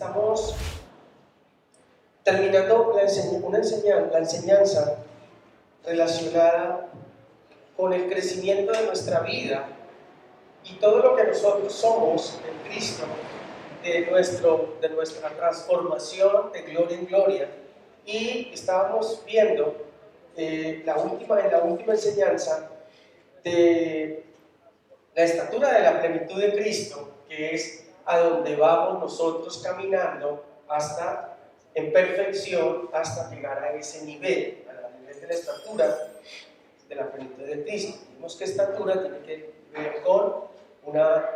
Estamos terminando la enseñanza relacionada con el crecimiento de nuestra vida y todo lo que nosotros somos en Cristo, de nuestra transformación de gloria en gloria. Y estábamos viendo en la última enseñanza de la estatura de la plenitud de Cristo, que es a donde vamos nosotros caminando hasta en perfección, hasta llegar a ese nivel, al nivel de la estatura de la plenitud de Cristo. Vimos que estatura tiene que ver con una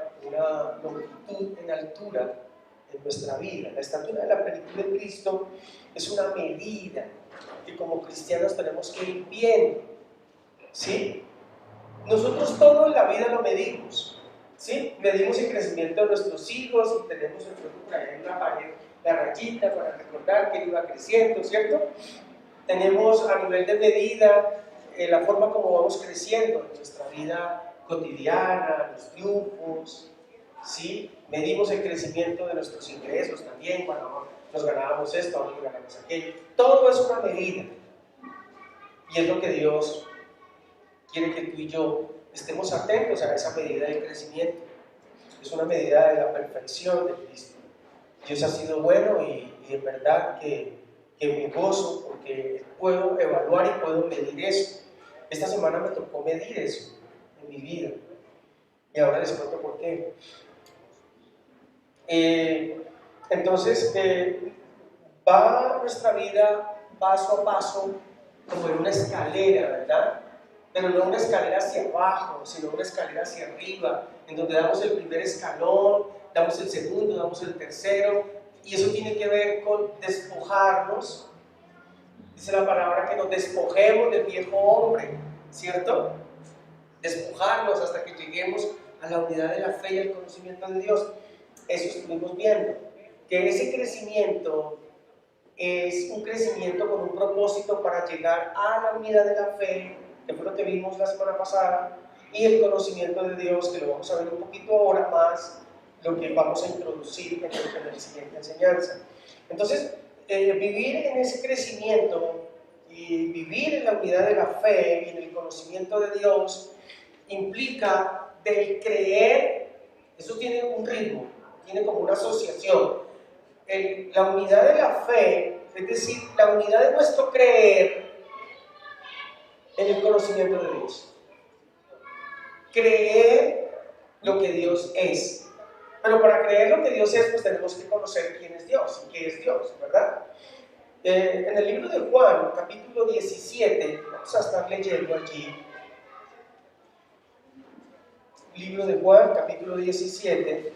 longitud en altura en nuestra vida. La estatura de la plenitud de Cristo es una medida que como cristianos tenemos que ir viendo, ¿sí? Nosotros todo en la vida lo medimos, ¿sí? Medimos el crecimiento de nuestros hijos y tenemos por ahí en una pared la rayita para recordar que iba creciendo, ¿cierto? Tenemos a nivel de medida la forma como vamos creciendo en nuestra vida cotidiana, los triunfos, ¿sí? Medimos el crecimiento de nuestros ingresos también, cuando nos ganábamos esto, ahora nos ganamos aquello. Todo es una medida y es lo que Dios quiere que tú y yo estemos atentos a esa medida de crecimiento. Es una medida de la perfección de Cristo. Dios ha sido bueno y en verdad que me gozo porque puedo evaluar y puedo medir eso. Esta semana me tocó medir eso en mi vida y ahora les cuento por qué. Entonces va nuestra vida paso a paso como en una escalera, ¿verdad? Pero no una escalera hacia abajo, sino una escalera hacia arriba, en donde damos el primer escalón, damos el segundo, damos el tercero, y eso tiene que ver con despojarnos. Dice la palabra que nos despojemos del viejo hombre, ¿cierto? Despojarnos hasta que lleguemos a la unidad de la fe y el conocimiento de Dios. Eso estuvimos viendo, que ese crecimiento es un crecimiento con un propósito para llegar a la unidad de la fe, que fue lo que vimos la semana pasada, y el conocimiento de Dios, que lo vamos a ver un poquito ahora más, lo que vamos a introducir en la siguiente enseñanza. Entonces, vivir en ese crecimiento y vivir en la unidad de la fe y en el conocimiento de Dios implica del creer, eso tiene un ritmo, tiene como una asociación. La unidad de la fe, es decir, la unidad de nuestro creer en el conocimiento de Dios. Creer lo que Dios es. Pero para creer lo que Dios es, pues tenemos que conocer quién es Dios y qué es Dios, ¿verdad? En el libro de Juan, capítulo 17, vamos a estar leyendo allí. Libro de Juan, capítulo 17,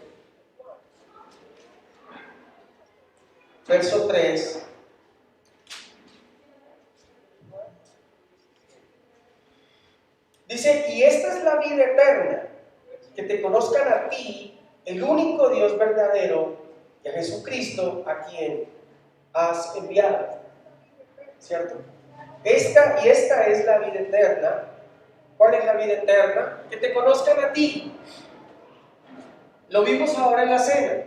verso 3. Dice, y esta es la vida eterna, que te conozcan a ti, el único Dios verdadero, y a Jesucristo, a quien has enviado. ¿Cierto? Esta es la vida eterna. ¿Cuál es la vida eterna? Que te conozcan a ti. Lo vimos ahora en la cena.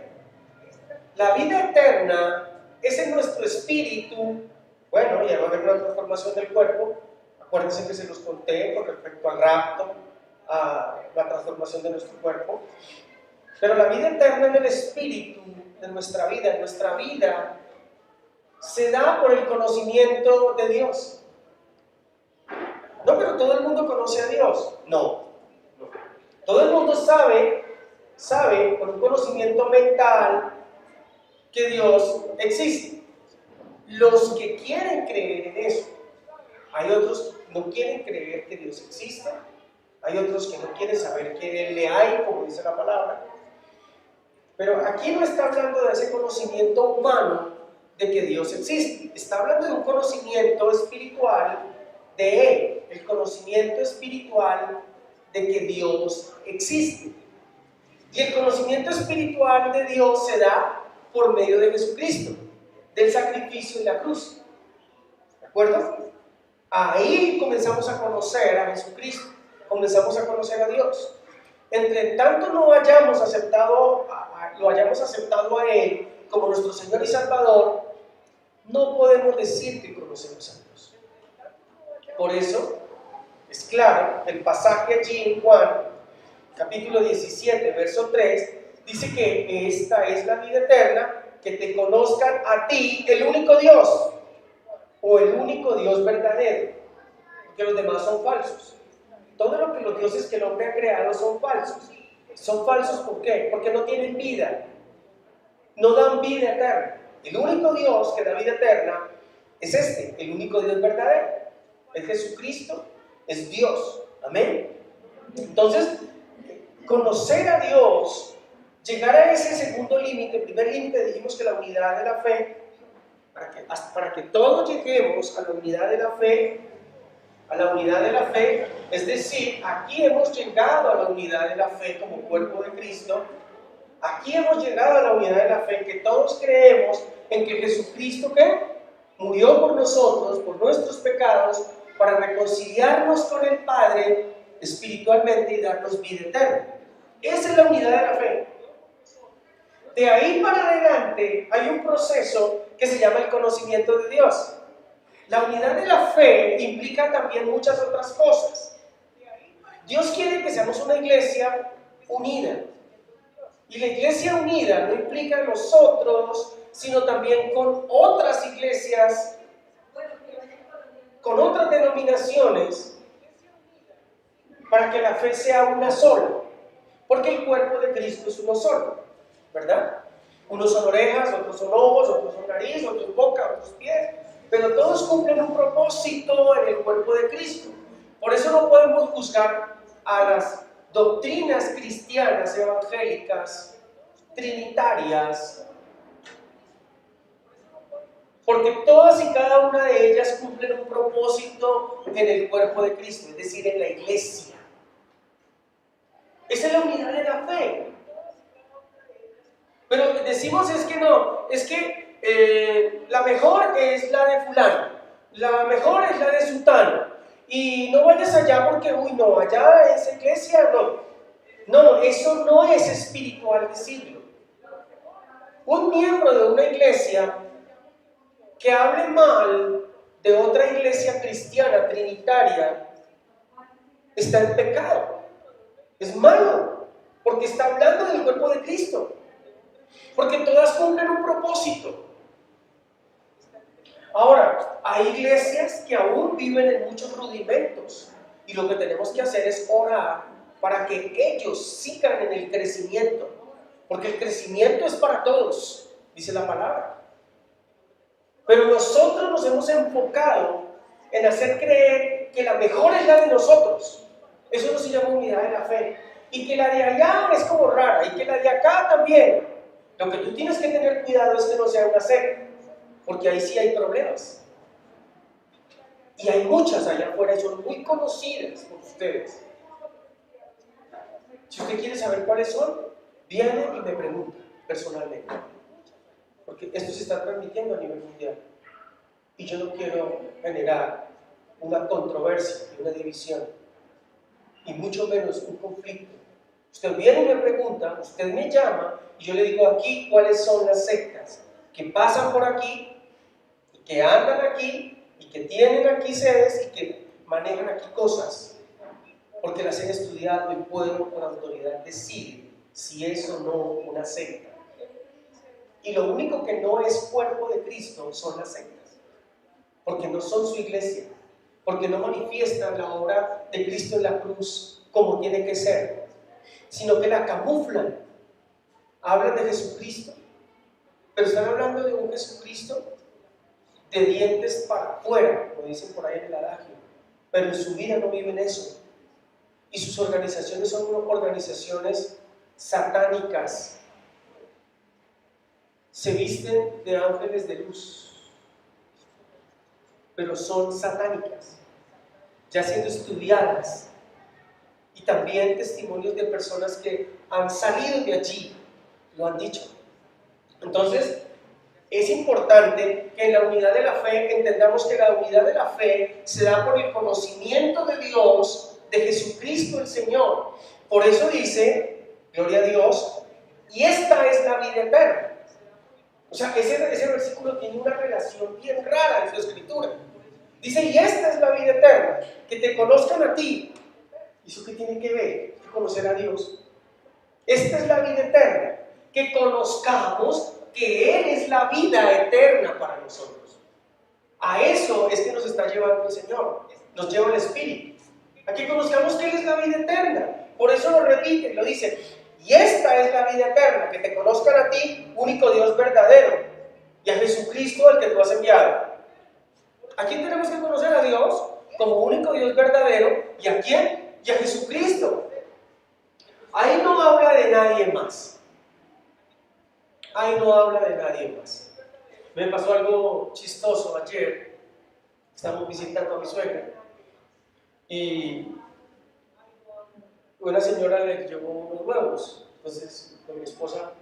La vida eterna es en nuestro espíritu. Bueno, ya va a haber una transformación del cuerpo. Acuérdense que se los conté con respecto al rapto, a la transformación de nuestro cuerpo. Pero la vida eterna en el espíritu de nuestra vida, se da por el conocimiento de Dios. No, pero todo el mundo conoce a Dios. No. Todo el mundo sabe por un conocimiento mental que Dios existe. Los que quieren creer en eso. Hay otros que no quieren creer que Dios existe. Hay otros que no quieren saber que Él le hay, como dice la palabra. Pero aquí no está hablando de ese conocimiento humano de que Dios existe. Está hablando de un conocimiento espiritual de Él. El conocimiento espiritual de que Dios existe. Y el conocimiento espiritual de Dios se da por medio de Jesucristo, del sacrificio en la cruz. ¿De acuerdo? Ahí comenzamos a conocer a Jesucristo, comenzamos a conocer a Dios. Entre tanto lo hayamos aceptado a Él como nuestro Señor y Salvador, no podemos decir que conocemos a Dios. Por eso es claro, el pasaje allí en Juan, capítulo 17, verso 3, dice que esta es la vida eterna, que te conozcan a ti, el único Dios, o el único Dios verdadero, porque los demás son falsos. Todo lo que los dioses que el hombre ha creado son falsos. Son falsos, ¿por qué? Porque no tienen vida, no dan vida eterna. El único Dios que da vida eterna es el único Dios verdadero, es Jesucristo, es Dios. Amén. Entonces, conocer a Dios, llegar a ese segundo límite, primer límite, dijimos que la unidad de la fe, para que todos lleguemos a la unidad de la fe, es decir, aquí hemos llegado a la unidad de la fe como cuerpo de Cristo. Aquí hemos llegado a la unidad de la fe, que todos creemos en que Jesucristo, ¿qué? Murió por nosotros, por nuestros pecados, para reconciliarnos con el Padre espiritualmente y darnos vida eterna. Esa es la unidad de la fe. De ahí para adelante hay un proceso que se llama el conocimiento de Dios. La unidad de la fe implica también muchas otras cosas. Dios quiere que seamos una iglesia unida. Y la iglesia unida no implica nosotros, sino también con otras iglesias, con otras denominaciones, para que la fe sea una sola. Porque el cuerpo de Cristo es uno solo, ¿verdad? Unos son orejas, otros son ojos, otros son nariz, otros boca, otros pies. Pero todos cumplen un propósito en el cuerpo de Cristo. Por eso no podemos juzgar a las doctrinas cristianas evangélicas, trinitarias, porque todas y cada una de ellas cumplen un propósito en el cuerpo de Cristo, es decir, en la iglesia. Esa es la unidad de la fe. Pero decimos es que no, es que la mejor es la de fulano, la mejor es la de sutano, y no vayas allá porque, uy no, allá esa iglesia no. No, eso no es espiritual decirlo. Un miembro de una iglesia que hable mal de otra iglesia cristiana trinitaria está en pecado. Es malo, porque está hablando del cuerpo de Cristo. Porque todas cumplen un propósito. Ahora, hay iglesias que aún viven en muchos rudimentos. Y lo que tenemos que hacer es orar para que ellos sigan en el crecimiento. Porque el crecimiento es para todos, dice la palabra. Pero nosotros nos hemos enfocado en hacer creer que la mejor es la de nosotros. Eso no se llama unidad de la fe. Y que la de allá es como rara, y que la de acá también. Lo que tú tienes que tener cuidado es que no sea una secta, porque ahí sí hay problemas. Y hay muchas allá afuera y son muy conocidas por ustedes. Si usted quiere saber cuáles son, viene y me pregunta personalmente. Porque esto se está transmitiendo a nivel mundial. Y yo no quiero generar una controversia y una división. Y mucho menos un conflicto. Usted viene y me pregunta, usted me llama, y yo le digo aquí cuáles son las sectas que pasan por aquí, y que andan aquí, y que tienen aquí sedes, y que manejan aquí cosas. Porque las he estudiado y puedo con autoridad decir si es o no una secta. Y lo único que no es cuerpo de Cristo son las sectas, porque no son su iglesia, porque no manifiestan la obra de Cristo en la cruz como tiene que ser, sino que la camuflan. Hablan de Jesucristo, pero están hablando de un Jesucristo de dientes para afuera, como dicen por ahí en el adagio, pero en su vida no viven eso. Y sus organizaciones son organizaciones satánicas. Se visten de ángeles de luz, pero son satánicas, ya siendo estudiadas. Y también testimonios de personas que han salido de allí lo han dicho. Entonces, es importante que en la unidad de la fe entendamos que la unidad de la fe se da por el conocimiento de Dios, de Jesucristo el Señor. Por eso dice, gloria a Dios, y esta es la vida eterna. O sea, ese versículo tiene una relación bien rara en su escritura. Dice, y esta es la vida eterna, que te conozcan a ti. ¿Y eso qué tiene que ver? Que conocer a Dios. Esta es la vida eterna, que conozcamos que Él es la vida eterna para nosotros. A eso es que nos está llevando el Señor, nos lleva el Espíritu, a que conozcamos que Él es la vida eterna. Por eso lo repite, lo dice, y esta es la vida eterna, que te conozcan a ti, único Dios verdadero, y a Jesucristo el que tú has enviado. ¿A quién tenemos que conocer? A Dios como único Dios verdadero. ¿Y a quién? Y a Jesucristo. Ahí no habla de nadie más. Ahí no habla de nadie más. Me pasó algo chistoso ayer. Estamos visitando a mi suegra y una señora le llevó unos huevos. Entonces con mi esposa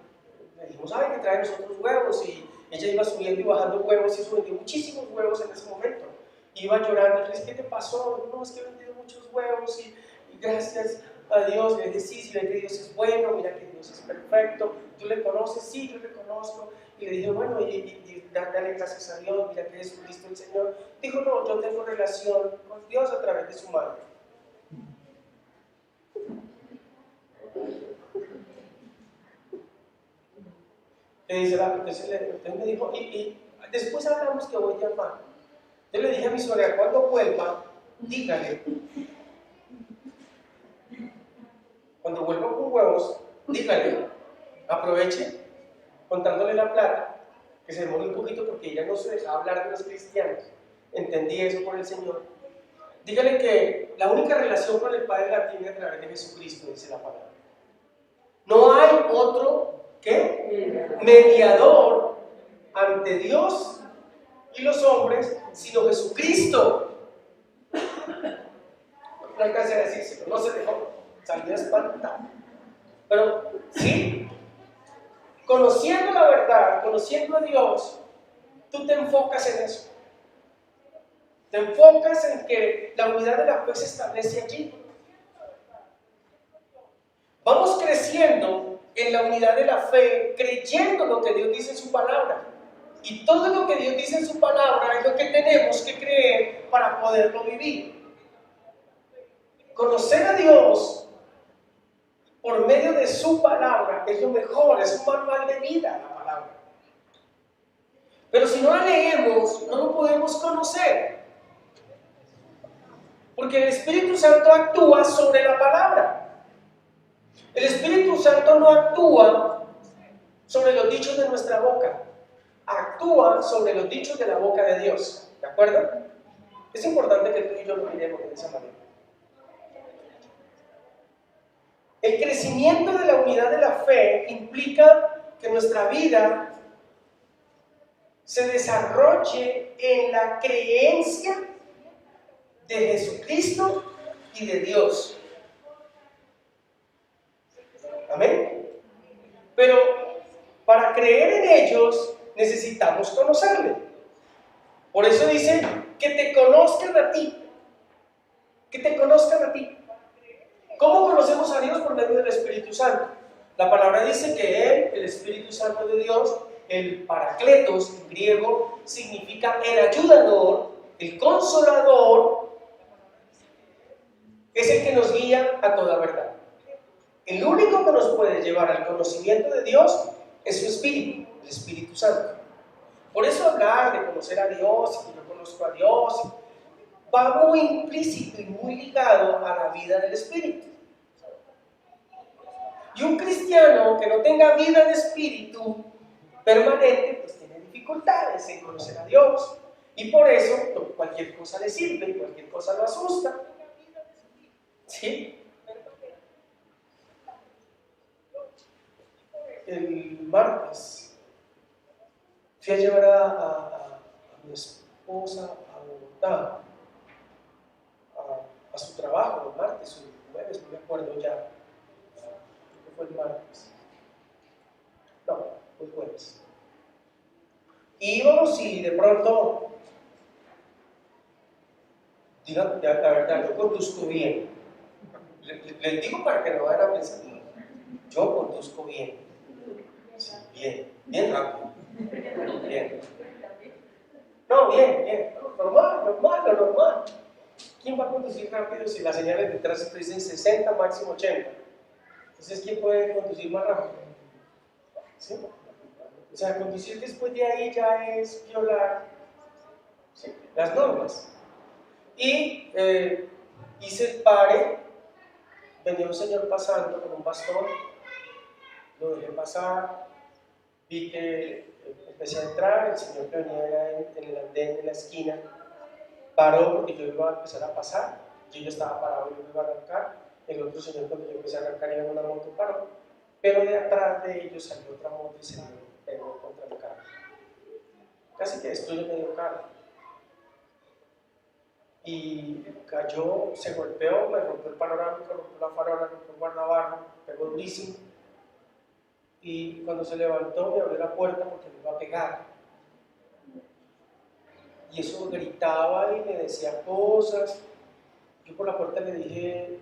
le dijimos, ay, que trae nosotros huevos, y ella iba subiendo y bajando huevos y eso vendió muchísimos huevos en ese momento. Iba llorando, y le dije, ¿qué te pasó? No, es que he vendido muchos huevos y gracias a Dios. Le dije, sí, mira que Dios es bueno, mira que Dios es perfecto. ¿Tú le conoces? Sí, yo le conozco. Y le dije, bueno, y dale gracias a Dios, mira que Jesucristo el Señor. Dijo, no, yo tengo relación con Dios a través de su madre. Le dice, entonces me dijo, y después hablamos que voy a llamar. Yo le dije a mi suegra, cuando vuelva, dígale. Cuando vuelva con huevos, dígale, aproveche contándole la plata, que se demore un poquito porque ella no se dejaba hablar de los cristianos. Entendí eso por el Señor. Dígale que la única relación con el Padre la tiene a través de Jesucristo, dice la palabra. No hay otro, ¿qué? Mediador ante Dios y los hombres, sino Jesucristo. No alcancé a decírselo, no se dejó, salió espantado. Pero sí, conociendo la verdad, conociendo a Dios, tú te enfocas en eso. Te enfocas en que la unidad de la fe se establece allí. Vamos creciendo en la unidad de la fe, creyendo lo que Dios dice en su palabra. Y todo lo que Dios dice en su palabra es lo que tenemos que creer para poderlo vivir. Conocer a Dios por medio de su palabra es lo mejor, es un manual de vida la palabra. Pero si no la leemos, no lo podemos conocer. Porque el Espíritu Santo actúa sobre la palabra. El Espíritu Santo no actúa sobre los dichos de nuestra boca, actúa sobre los dichos de la boca de Dios. ¿De acuerdo? Es importante que tú y yo lo miremos de esa manera. El crecimiento de la unidad de la fe implica que nuestra vida se desarrolle en la creencia de Jesucristo y de Dios. Amén. Pero para creer en ellos necesitamos conocerle. Por eso dice que te conozcan a ti. Que te conozcan a ti. ¿Cómo conocemos a Dios? Por medio del Espíritu Santo. La palabra dice que Él, el Espíritu Santo de Dios, el Paracletos en griego, significa el ayudador, el consolador, es el que nos guía a toda verdad. El único que nos puede llevar al conocimiento de Dios es su Espíritu, el Espíritu Santo. Por eso hablar de conocer a Dios, y que yo conozco a Dios, va muy implícito y muy ligado a la vida del Espíritu. Y un cristiano que no tenga vida de Espíritu permanente, pues tiene dificultades en conocer a Dios. Y por eso cualquier cosa le sirve, cualquier cosa lo asusta. ¿Sí? El martes fui a llevar a mi esposa a Bogotá, a su trabajo, el martes o el jueves, no me acuerdo ya. Creo que fue el martes. No, fue el jueves. Y íbamos y de pronto, digo, la verdad, yo conduzco bien. Les digo para que no vayan a pensar, yo conduzco bien. Sí, bien rápido. Bien. No, bien. Lo normal. ¿Quién va a conducir rápido si las señales de tránsito dicen 60, máximo 80? Entonces, ¿quién puede conducir más rápido? ¿Sí? O sea, conducir después de ahí ya es violar, ¿sí?, las normas. Y hice el pare, venía un señor pasando con un bastón, lo dejé pasar, vi que empecé a entrar, el señor que venía era en el andén, en la esquina, paró porque yo iba a empezar a pasar, yo ya estaba parado, yo iba a arrancar, el otro señor cuando yo empecé a arrancar iba en una moto, paró, pero de atrás de ellos salió otra moto y se me pegó contra el carro. Casi que destruye medio carro. Y cayó, se golpeó, me rompió el panorámico, rompió la farola, rompió el guardabarro, pegó durísimo. Y cuando se levantó me abrió la puerta porque me iba a pegar. Y eso gritaba y me decía cosas. Yo por la puerta le dije,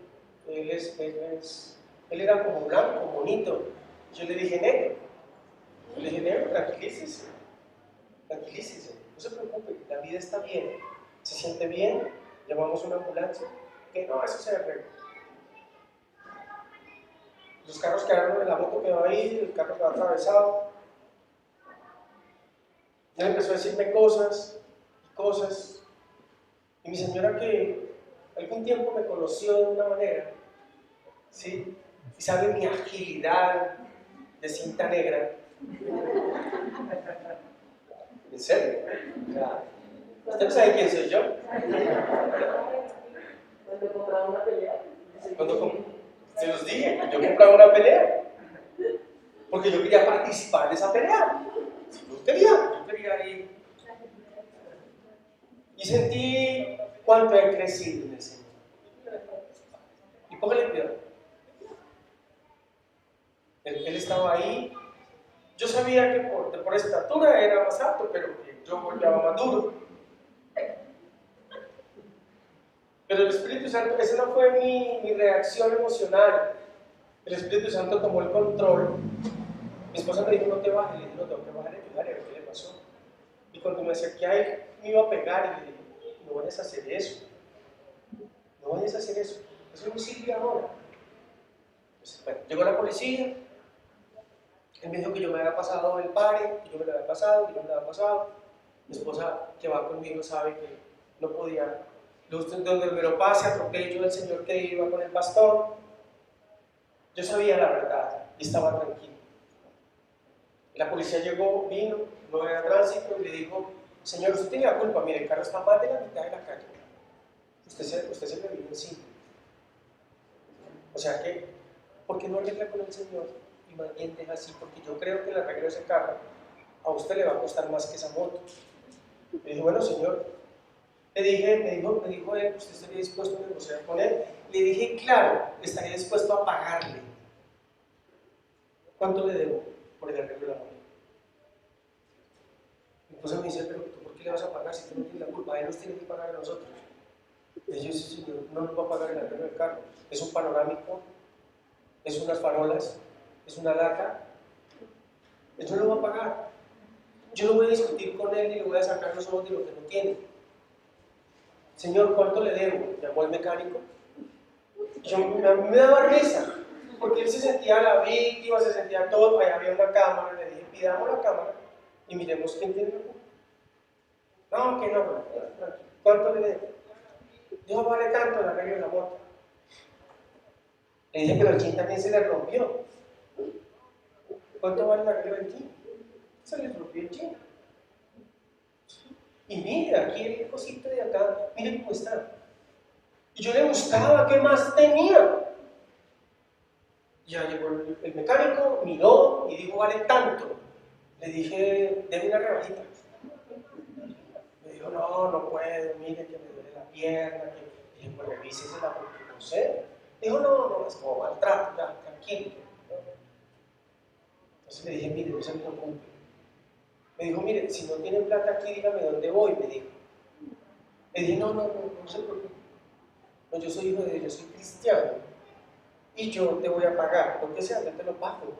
él era como blanco, bonito. Yo le dije, negro. Yo le dije, negro, tranquilícese, no se preocupe, la vida está bien. Se siente bien, llamamos una ambulancia, que no, eso se arregla. Los carros quedaron en la moto, quedó ahí, el carro quedó atravesado. Y él empezó a decirme cosas. Y mi señora, que algún tiempo me conoció de una manera, ¿sí?, y sabe mi agilidad de cinta negra. ¿En serio? ¿Usted no sabe quién soy yo? Se los dije, yo compraba una pelea, porque yo quería participar de esa pelea. Yo quería ir. Y sentí cuánto he crecido en el Señor. Y póngale cuidado. Él estaba ahí. Yo sabía que por estatura era más alto, pero que yo golpeaba más duro. Pero el Espíritu Santo, esa no fue mi reacción emocional. El Espíritu Santo tomó el control. Mi esposa me dijo, no te bajes. Le dije, no, tengo que bajar y ayudar, a ver qué le pasó. Y cuando me acerqué a él, me iba a pegar y le dije, no vayas a hacer eso. No vayas a hacer eso. Eso no sirve ahora. Entonces, bueno, llegó la policía. Él me dijo que yo me había pasado el pare, que yo me lo había pasado, que yo me lo había pasado. Mi esposa, que va conmigo, sabe que no podía. Donde me lo pase, atropello al señor que iba con el bastón. Yo sabía la verdad y estaba tranquilo. La policía llegó, vino, no había tránsito y le dijo, señor, usted tiene la culpa, mire, el carro está más de la mitad de la calle. Usted se me vino encima. O sea que, ¿por qué no arregla con el Señor y más bien deja así? Porque yo creo que el arreglo de ese carro a usted le va a costar más que esa moto. Le dije, bueno, señor. Me dijo él, ¿usted estaría dispuesto a negociar con él? Le dije, claro, estaría dispuesto a pagarle. ¿Cuánto le debo por el arreglo de la moto? Mi esposa me dice, pero ¿tú por qué le vas a pagar si tú no tienes la culpa? Él nos tiene que pagar a nosotros. Y yo, sí, señor, no nos va a pagar el arreglo del carro. Es un panorámico, es unas farolas, es una lata. Él no lo va a pagar. Yo no voy a discutir con él ni le voy a sacar los ojos de lo que no tiene. Señor, ¿cuánto le debo? Llamó al mecánico. Y yo me daba risa, porque él se sentía la víctima, se sentía todo. Allá había una cámara, le dije, pidamos la cámara y miremos quién tiene la culpa. No, que no, ¿cuánto le debo? Dijo, vale tanto el arreglo de la moto. Le dije que el jean también se le rompió. ¿Cuánto vale el arreglo del jean? Se le rompió el jean. Y mire, aquí el cosito de acá, mire cómo está. Y yo le buscaba, ¿qué más tenía? Ya llegó el mecánico, miró y dijo, vale tanto. Le dije, deme una rebajita. Me dijo, no puedo, mire que me duele la pierna. Le dije, pues revísesela porque no sé. Dijo, no, es como maltrato, ya, tranquilo. Entonces le dije, mire, no se preocupe. Me dijo, mire, si no tienen plata aquí, dígame dónde voy, me dijo. Le dije, no se preocupe. No, yo soy hijo de Dios, yo soy cristiano. Y yo te voy a pagar, lo que sea, yo te lo pago.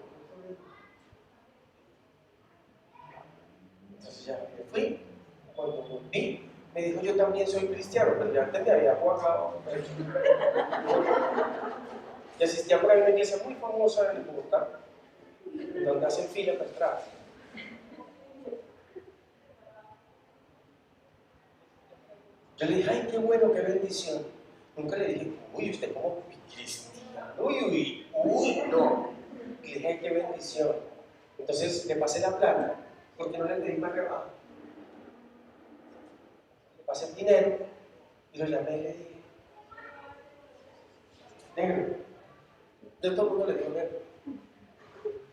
ya me fui. Cuando volví, me dijo, yo también soy cristiano, pero ya antes me había jugado. Y asistía por ahí a una iglesia muy famosa en Bogotá, donde hacen fila para atrás. Yo le dije, ay, qué bueno, qué bendición. Nunca le dije, uy, usted como cristiano, uy, no. Le dije, ay, qué bendición. Entonces le pasé la plata, porque no le pedí más rebaja. Le pasé el dinero y lo llamé y le dije, negro. Yo a todo el mundo le digo negro.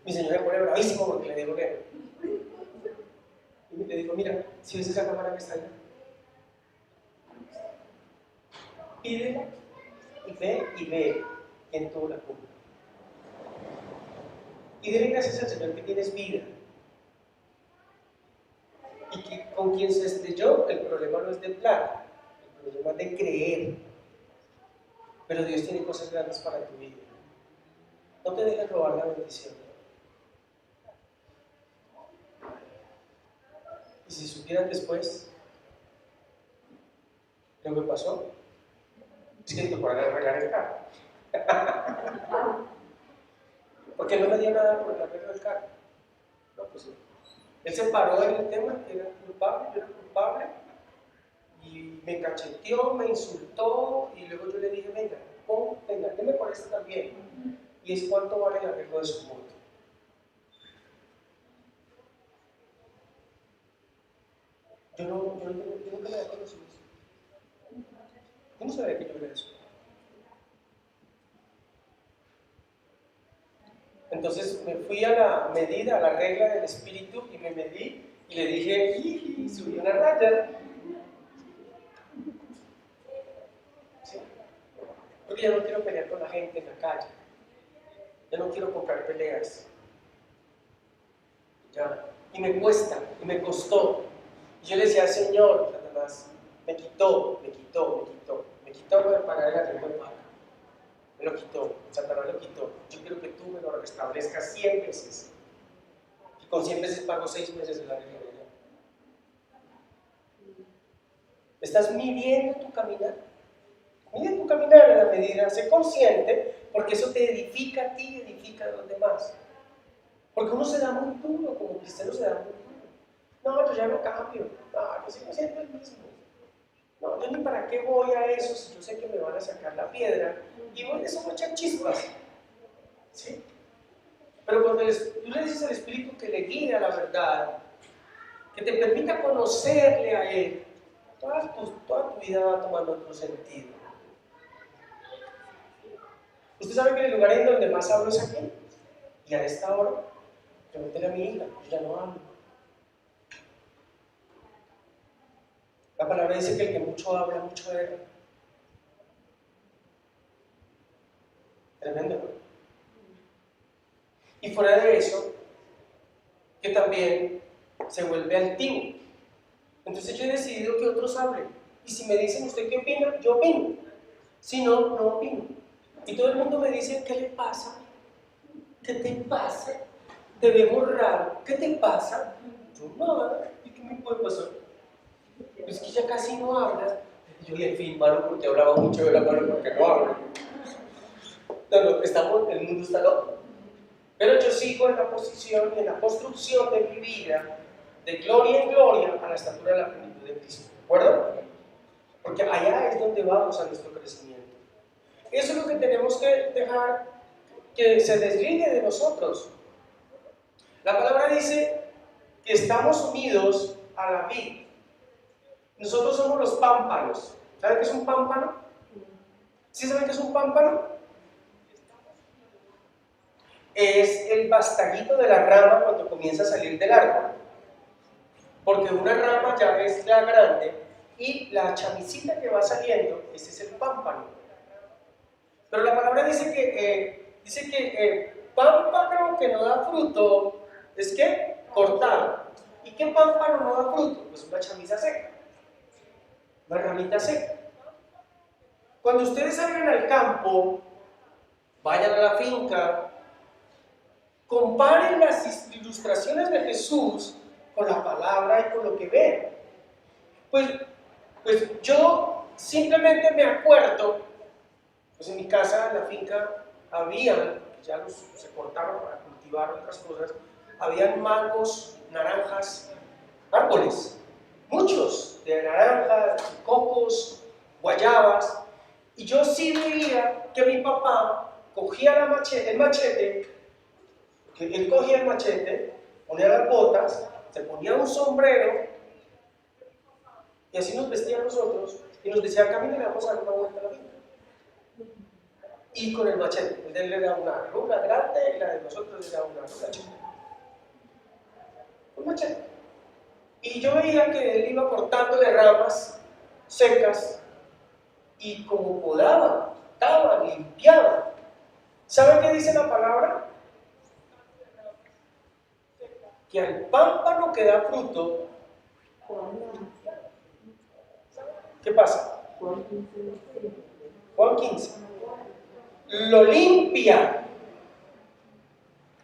Mi señora me pone bravísimo porque le digo negro. Y le digo, mira, si ves esa cámara que está allá, pídela y ve quién tuvo la culpa. Y dile gracias al Señor que tienes vida. Y que con quien se estrelló, el problema no es de plata, el problema es de creer. Pero Dios tiene cosas grandes para tu vida. No te dejes robar la bendición. Y si supieran después lo que pasó, es que te pueden arreglar el carro. Porque no me dio nada por el arreglo del carro. No, pues sí. Él se paró en el tema, que era culpable, yo era culpable, y me cacheteó, me insultó, y luego yo le dije, venga, deme por esto también. Y es cuánto vale el arreglo de su moto. Yo nunca me había conocido eso. Yo no sabía que yo era eso. Entonces me fui a la medida, a la regla del espíritu, y me medí, y le dije, subí una raya. ¿Sí? Porque ya no quiero pelear con la gente en la calle. Ya no quiero comprar peleas. Ya. Y me cuesta, y me costó. Y yo le decía al Señor, Satanás, me quitó lo de pagar el arreglo de paga. Me lo quitó, Satanás lo quitó. Yo quiero que tú me lo restablezcas 100 veces. Y con 100 veces pago 6 meses el arreglo de ella. ¿Estás midiendo tu caminar? Mide tu caminar en la medida, sé consciente, porque eso te edifica a ti y edifica a los demás. Porque uno se da muy duro, como cristiano se da muy duro. No, yo ya no cambio, no, yo sigo siendo el mismo. No, yo ni para qué voy a eso si yo sé que me van a sacar la piedra y voy a eso a echar chispas. ¿Sí? Pero cuando tú le dices al Espíritu que le guíe a la verdad, que te permita conocerle a Él, toda tu vida va tomando otro sentido. Usted sabe que el lugar en donde más hablo es aquí. Y a esta hora, pregúntele a mi hija, yo ya no hablo. La palabra dice que el que mucho habla, mucho erra. Tremendo, ¿no? Y fuera de eso, que también se vuelve altivo. Entonces yo he decidido que otros hablen. Y si me dicen, ¿usted qué opina? Yo opino. Si no, no opino. Y todo el mundo me dice, ¿qué le pasa? ¿Qué te pasa? Te vemos raro. ¿Qué te pasa? Yo nada. ¿Y qué me puede pasar? Es que ya casi no hablas. Yo le fin, mano, porque hablaba mucho de la mano porque no hablo. No, el mundo está loco. Pero yo sigo en la posición y en la construcción de mi vida, de gloria en gloria, a la estatura de la plenitud de Cristo. ¿De acuerdo? Porque allá es donde vamos a nuestro crecimiento. Eso es lo que tenemos que dejar que se desligue de nosotros. La palabra dice que estamos unidos a la vid. Nosotros somos los pámpanos. ¿Saben qué es un pámpano? ¿Sí saben qué es un pámpano? Es el bastaguito de la rama cuando comienza a salir del árbol. Porque una rama ya es la grande y la chamisita que va saliendo, ese es el pámpano. Pero la palabra dice que pámpano que no da fruto es que cortado. ¿Y qué pámpano no da fruto? Pues una chamisa seca, una ramita seca. Cuando ustedes salgan al campo, vayan a la finca, comparen las ilustraciones de Jesús con la palabra y con lo que ven. Pues yo simplemente me acuerdo, pues en mi casa, en la finca, ya se cortaron para cultivar otras cosas, habían mangos, naranjas, árboles, muchos, de naranjas, cocos, guayabas, y yo sí veía que mi papá cogía el machete, que él cogía el machete, ponía las botas, se ponía un sombrero, y así nos vestía a nosotros, y nos decía, camine, le vamos a dar una vuelta a la finca. Y con el machete, el de él le da una rula grande y la de nosotros le da una rula chica. Un machete. Y yo veía que él iba cortándole ramas secas y como podaba, cortaba, limpiaba. ¿Saben qué dice la palabra? Que al pámpano que da fruto, ¿qué pasa? Juan 15. Lo limpia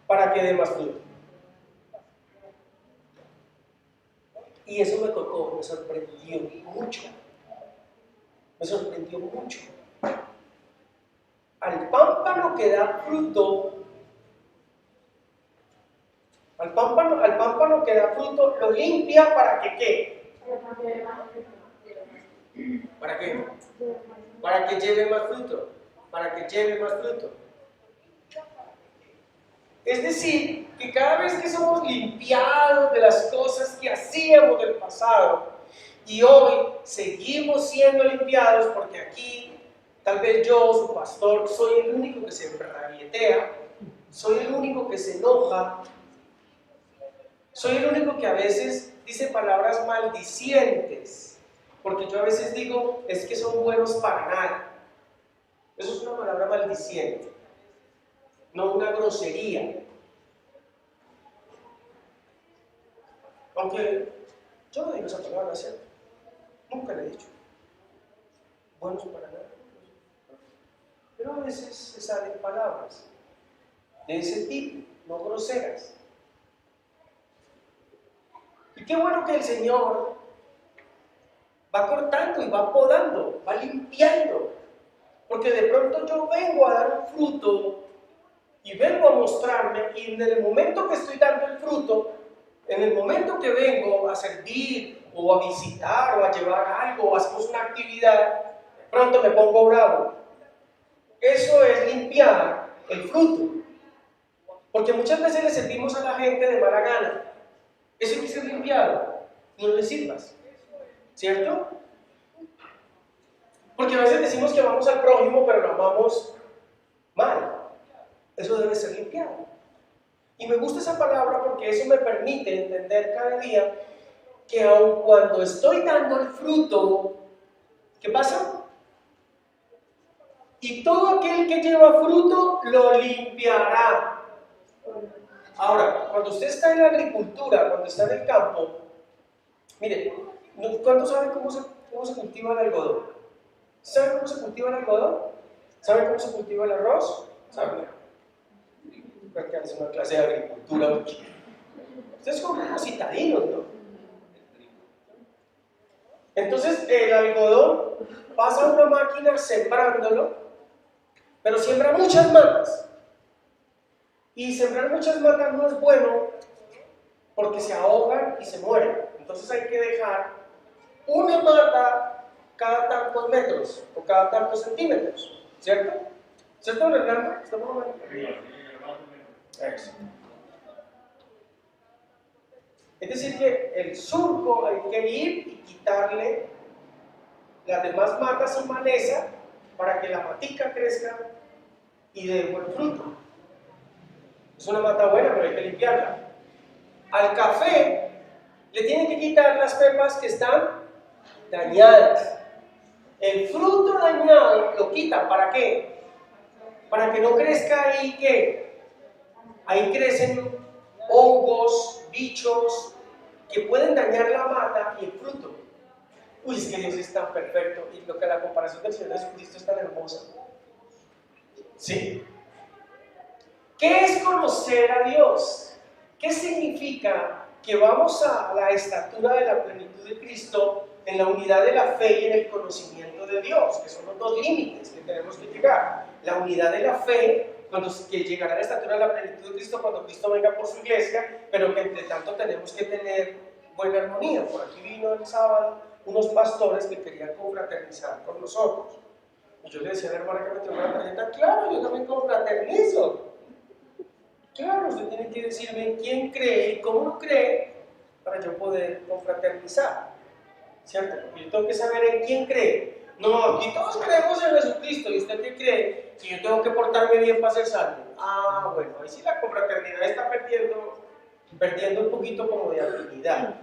para que dé más fruto. Y eso me tocó, me sorprendió mucho. Me sorprendió mucho. Al pámpano que da fruto, al pámpano que da fruto, lo limpia para que ¿qué? ¿Para qué? Para que lleve más fruto. Para que lleve más fruto. Es decir, que cada vez que somos limpiados de las cosas que hacíamos del pasado y hoy seguimos siendo limpiados, porque aquí tal vez yo, su pastor, soy el único que se rabietea, soy el único que se enoja, soy el único que a veces dice palabras maldicientes, porque yo a veces digo, es que son buenos para nada. Eso es una palabra maldiciente, no una grosería. Aunque yo no digo esa palabra, ¿cierto? Nunca le he dicho. Buenos para nada. Pero a veces se salen palabras de ese tipo, no groseras. Y qué bueno que el Señor va cortando y va podando, va limpiando. Porque de pronto yo vengo a dar un fruto y vengo a mostrarme, y en el momento que estoy dando el fruto, en el momento que vengo a servir o a visitar o a llevar algo o hacemos una actividad, de pronto me pongo bravo. Eso es limpiar el fruto. Porque muchas veces le servimos a la gente de mala gana. Eso hay que ser limpiado. No le sirvas. ¿Cierto? Porque a veces decimos que amamos al prójimo, pero lo amamos mal. Eso debe ser limpiado. Y me gusta esa palabra porque eso me permite entender cada día que aun cuando estoy dando el fruto, ¿qué pasa? Y todo aquel que lleva fruto lo limpiará. Ahora, cuando usted está en la agricultura, cuando está en el campo, mire, ¿cuántos saben cómo se cultiva el algodón? ¿Saben cómo se cultiva el algodón? ¿Saben cómo se cultiva el arroz? ¿Saben? Porque es una clase de agricultura. Ustedes son como citadinos, ¿no? Entonces el algodón pasa a una máquina sembrándolo, pero siembra muchas matas. Y sembrar muchas matas no es bueno porque se ahogan y se mueren. Entonces hay que dejar una mata cada tantos metros o cada tantos centímetros, ¿cierto? ¿Cierto, Hernando? ¿Estamos hablando? Eso. Es decir, que el surco hay que ir y quitarle las demás matas y maleza para que la matica crezca y dé buen fruto. Es una mata buena, pero hay que limpiarla. Al café le tienen que quitar las pepas que están dañadas. El fruto dañado lo quitan, ¿para qué? Para que no crezca ahí, ¿qué? Ahí crecen hongos, bichos, que pueden dañar la mata y el fruto. Uy, es que Dios es tan perfecto y lo que la comparación del Señor Jesucristo es tan hermosa. ¿Sí? ¿Qué es conocer a Dios? ¿Qué significa que vamos a la estatura de la plenitud de Cristo en la unidad de la fe y en el conocimiento de Dios, que son los dos límites que tenemos que llegar. La unidad de la fe, que llegará a la estatura de la plenitud de Cristo cuando Cristo venga por su iglesia, pero que entre tanto tenemos que tener buena armonía. Por aquí vino el sábado unos pastores que querían confraternizar con nosotros. Y yo le decía a la hermana que me tomó la tarjeta, claro, yo también confraternizo. Claro, usted tiene que decirme quién cree y cómo no cree para yo poder confraternizar, ¿cierto? Porque yo tengo que saber en quién cree. No, aquí todos creemos en Jesucristo, ¿y usted qué cree? Que yo tengo que portarme bien para ser salvo. Ah, bueno, ahí sí la confraternidad está perdiendo un poquito como de afinidad.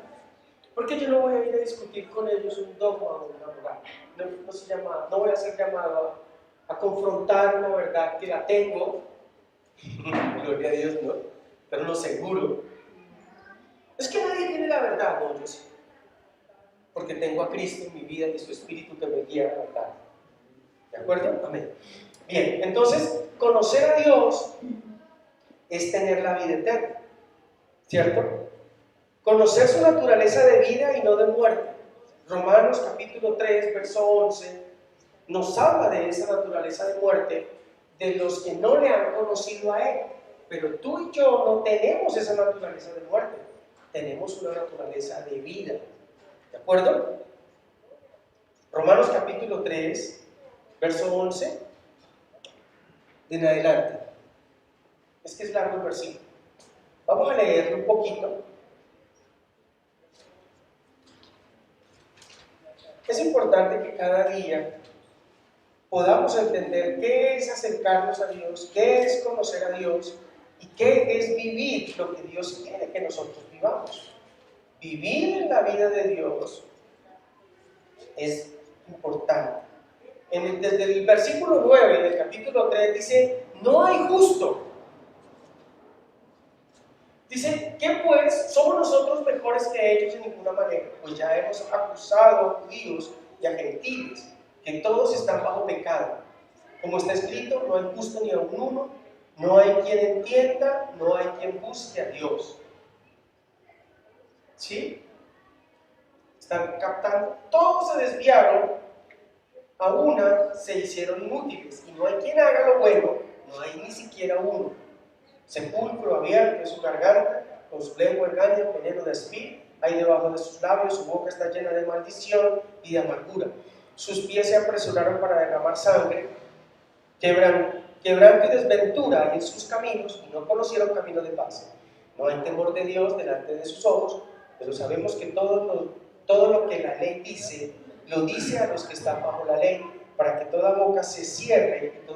Porque yo no voy a ir a discutir con ellos un dogma o una moral. No voy a ser llamado a confrontar una verdad que la tengo. Gloria a Dios, ¿no? Pero no seguro. Es que nadie tiene la verdad, no, yo sí. Porque tengo a Cristo en mi vida y su Espíritu que me guía a la verdad. ¿De acuerdo? Amén. Bien, entonces, conocer a Dios es tener la vida eterna, ¿cierto? Conocer su naturaleza de vida y no de muerte. Romanos capítulo 3, verso 11, nos habla de esa naturaleza de muerte de los que no le han conocido a Él. Pero tú y yo no tenemos esa naturaleza de muerte, tenemos una naturaleza de vida. ¿De acuerdo? Romanos capítulo 3, verso 11, en adelante. Es que es largo el versículo. Vamos a leerlo un poquito. Es importante que cada día podamos entender qué es acercarnos a Dios, qué es conocer a Dios y qué es vivir lo que Dios quiere que nosotros vivamos. Vivir en la vida de Dios es importante. Desde el versículo 9 del capítulo 3 dice, no hay justo. Dice, ¿qué pues? ¿Somos nosotros mejores que ellos en ninguna manera? Pues ya hemos acusado a judíos y a gentiles, que todos están bajo pecado. Como está escrito, no hay justo ni aun uno, no hay quien entienda, no hay quien busque a Dios. ¿Sí? ¿Están captando? Todos se desviaron, a una se hicieron inútiles, y no hay quien haga lo bueno, no hay ni siquiera uno. Sepulcro abierto es su garganta, con su lengua engaña, veneno de espíritu, hay debajo de sus labios, su boca está llena de maldición y de amargura. Sus pies se apresuraron para derramar sangre, quebranto y desventura hay en sus caminos, y no conocieron camino de paz. No hay temor de Dios delante de sus ojos, pero sabemos que todo lo que la ley dice, lo dice a los que están bajo la ley, para que toda boca se cierre y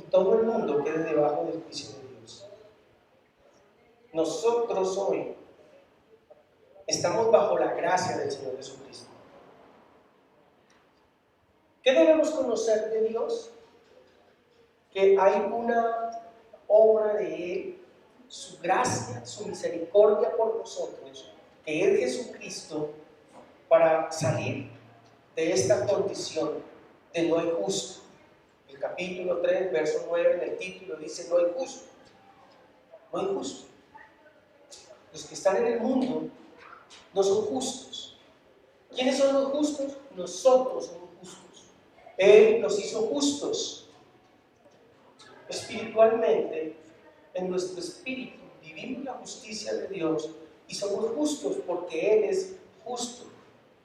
todo el mundo quede debajo del juicio de Dios. Nosotros hoy estamos bajo la gracia del Señor Jesucristo. ¿Qué debemos conocer de Dios? Que hay una obra de Él, su gracia, su misericordia por nosotros, que es Jesucristo, para salir de esta condición de no hay justo. El capítulo 3, verso 9, en el título dice no hay justo. No hay justo. Los que están en el mundo no son justos. ¿Quiénes son los justos? Nosotros somos justos. Él nos hizo justos. Espiritualmente, en nuestro espíritu, vivimos la justicia de Dios y somos justos porque Él es justo.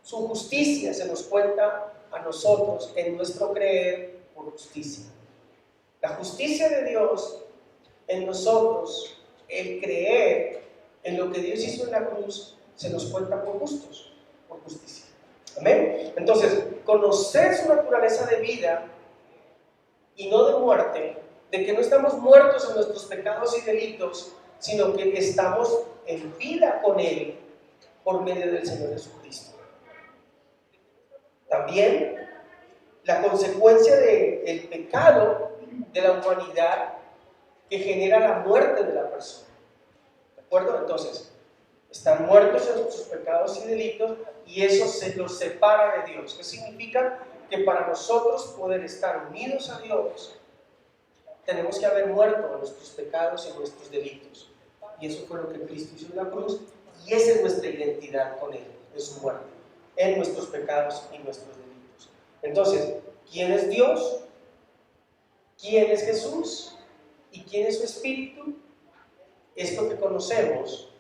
Su justicia se nos cuenta a nosotros en nuestro creer por justicia. La justicia de Dios en nosotros, el creer en lo que Dios hizo en la cruz, se nos cuenta por justos, por justicia. Amén. Entonces, conocer su naturaleza de vida y no de muerte, de que no estamos muertos en nuestros pecados y delitos, sino que estamos en vida con Él por medio del Señor Jesucristo. También la consecuencia del pecado de la humanidad que genera la muerte de la persona. ¿De acuerdo? Entonces, están muertos en sus pecados y delitos y eso se los separa de Dios. ¿Qué significa? Que para nosotros poder estar unidos a Dios, tenemos que haber muerto a nuestros pecados y nuestros delitos. Y eso fue lo que Cristo hizo en la cruz Y esa es nuestra identidad con Él, en su muerte, en nuestros pecados y nuestros delitos. Entonces, ¿quién es Dios? ¿Quién es Jesús? ¿Y quién es su Espíritu? Esto que conocemos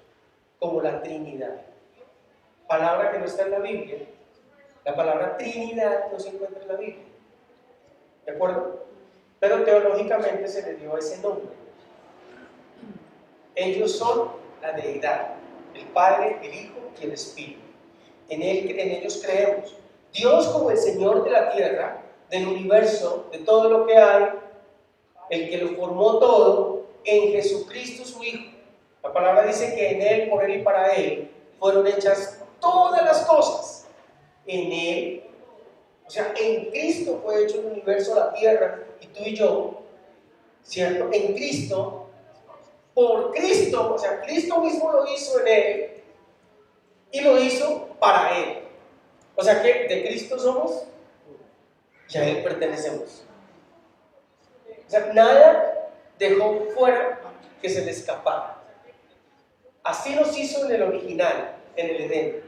como la Trinidad. Palabra que no está en la Biblia. La palabra Trinidad no se encuentra en la Biblia. ¿De acuerdo? Pero teológicamente se le dio ese nombre. Ellos son la deidad, el Padre, el Hijo y el Espíritu. En ellos creemos. Dios como el Señor de la tierra, del universo, de todo lo que hay, el que lo formó todo, en Jesucristo su Hijo. La palabra dice que en Él, por Él y para Él fueron hechas todas las cosas. En Él, o sea, en Cristo fue hecho el universo, la tierra, y tú y yo, ¿cierto? En Cristo, por Cristo, o sea, Cristo mismo lo hizo en Él y lo hizo para Él. O sea que de Cristo somos y a Él pertenecemos. O sea, nada dejó fuera que se le escapara. Así nos hizo en el original, en el Edén.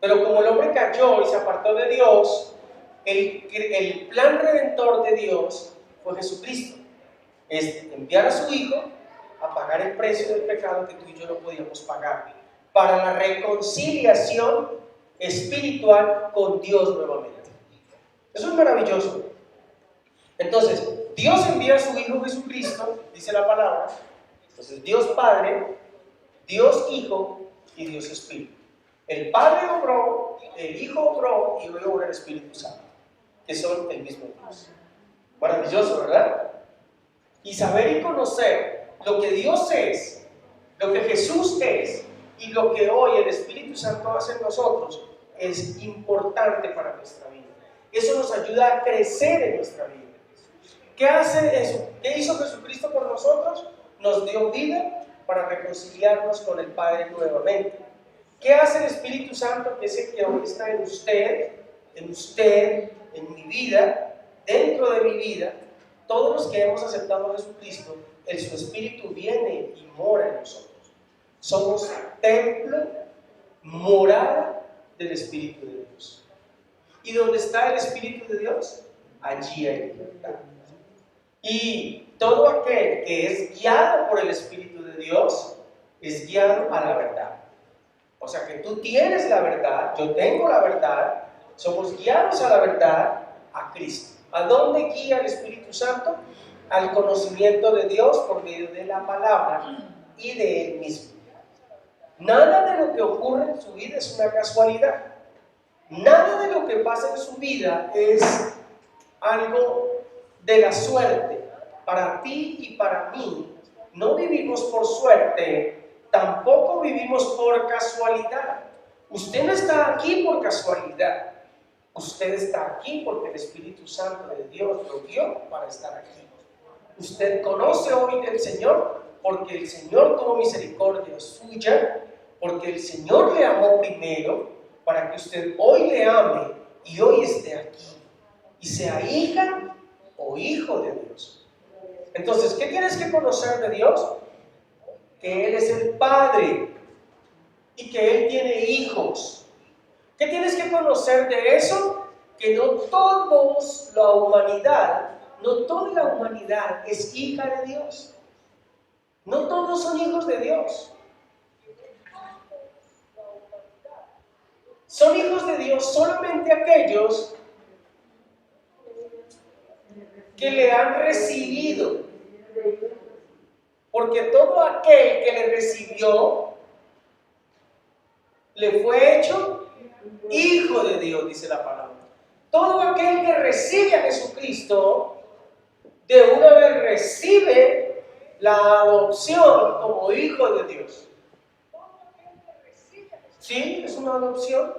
Pero como el hombre cayó y se apartó de Dios, el plan redentor de Dios fue Jesucristo. Es enviar a su Hijo a pagar el precio del pecado que tú y yo no podíamos pagar, para la reconciliación espiritual con Dios nuevamente. Eso es maravilloso. Entonces, Dios envía a su Hijo Jesucristo, dice la palabra. Entonces, Dios Padre, Dios Hijo y Dios Espíritu. El Padre obró, el Hijo obró y hoy obra el Espíritu Santo, que son el mismo Dios. Maravilloso, ¿verdad? Y saber y conocer lo que Dios es, lo que Jesús es y lo que hoy el Espíritu Santo hace en nosotros es importante para nuestra vida. Eso nos ayuda a crecer en nuestra vida. ¿Qué hace eso? ¿Qué hizo Jesucristo por nosotros? Nos dio vida para reconciliarnos con el Padre nuevamente. ¿Qué hace el Espíritu Santo? Que es el que hoy está en usted, en mi vida, dentro de mi vida. Todos los que hemos aceptado a Jesucristo, su Espíritu viene y mora en nosotros. Somos templo, morada del Espíritu de Dios. ¿Y dónde está el Espíritu de Dios? Allí hay libertad. Y todo aquel que es guiado por el Espíritu de Dios es guiado a la verdad. O sea que tú tienes la verdad, yo tengo la verdad, somos guiados a la verdad, a Cristo. ¿A dónde guía el Espíritu Santo? Al conocimiento de Dios por medio de la palabra y de Él mismo. Nada de lo que ocurre en su vida es una casualidad. Nada de lo que pasa en su vida es algo de la suerte. Para ti y para mí, no vivimos por suerte, tampoco vivimos por casualidad. Usted no está aquí por casualidad. Usted está aquí porque el Espíritu Santo de Dios lo guió para estar aquí. Usted conoce hoy del Señor porque el Señor tuvo misericordia suya, porque el Señor le amó primero, para que usted hoy le ame y hoy esté aquí y sea hija o hijo de Dios. Entonces, ¿qué tienes que conocer de Dios? Que Él es el Padre y que Él tiene hijos. ¿Qué tienes que conocer de eso? Que no todos la humanidad, no toda la humanidad es hija de Dios. No todos son hijos de Dios. Son hijos de Dios solamente aquellos que le han recibido. Porque todo aquel que le recibió, le fue hecho hijo de Dios, dice la palabra. Todo aquel que recibe a Jesucristo, de una vez recibe la adopción como hijo de Dios. Sí, es una adopción,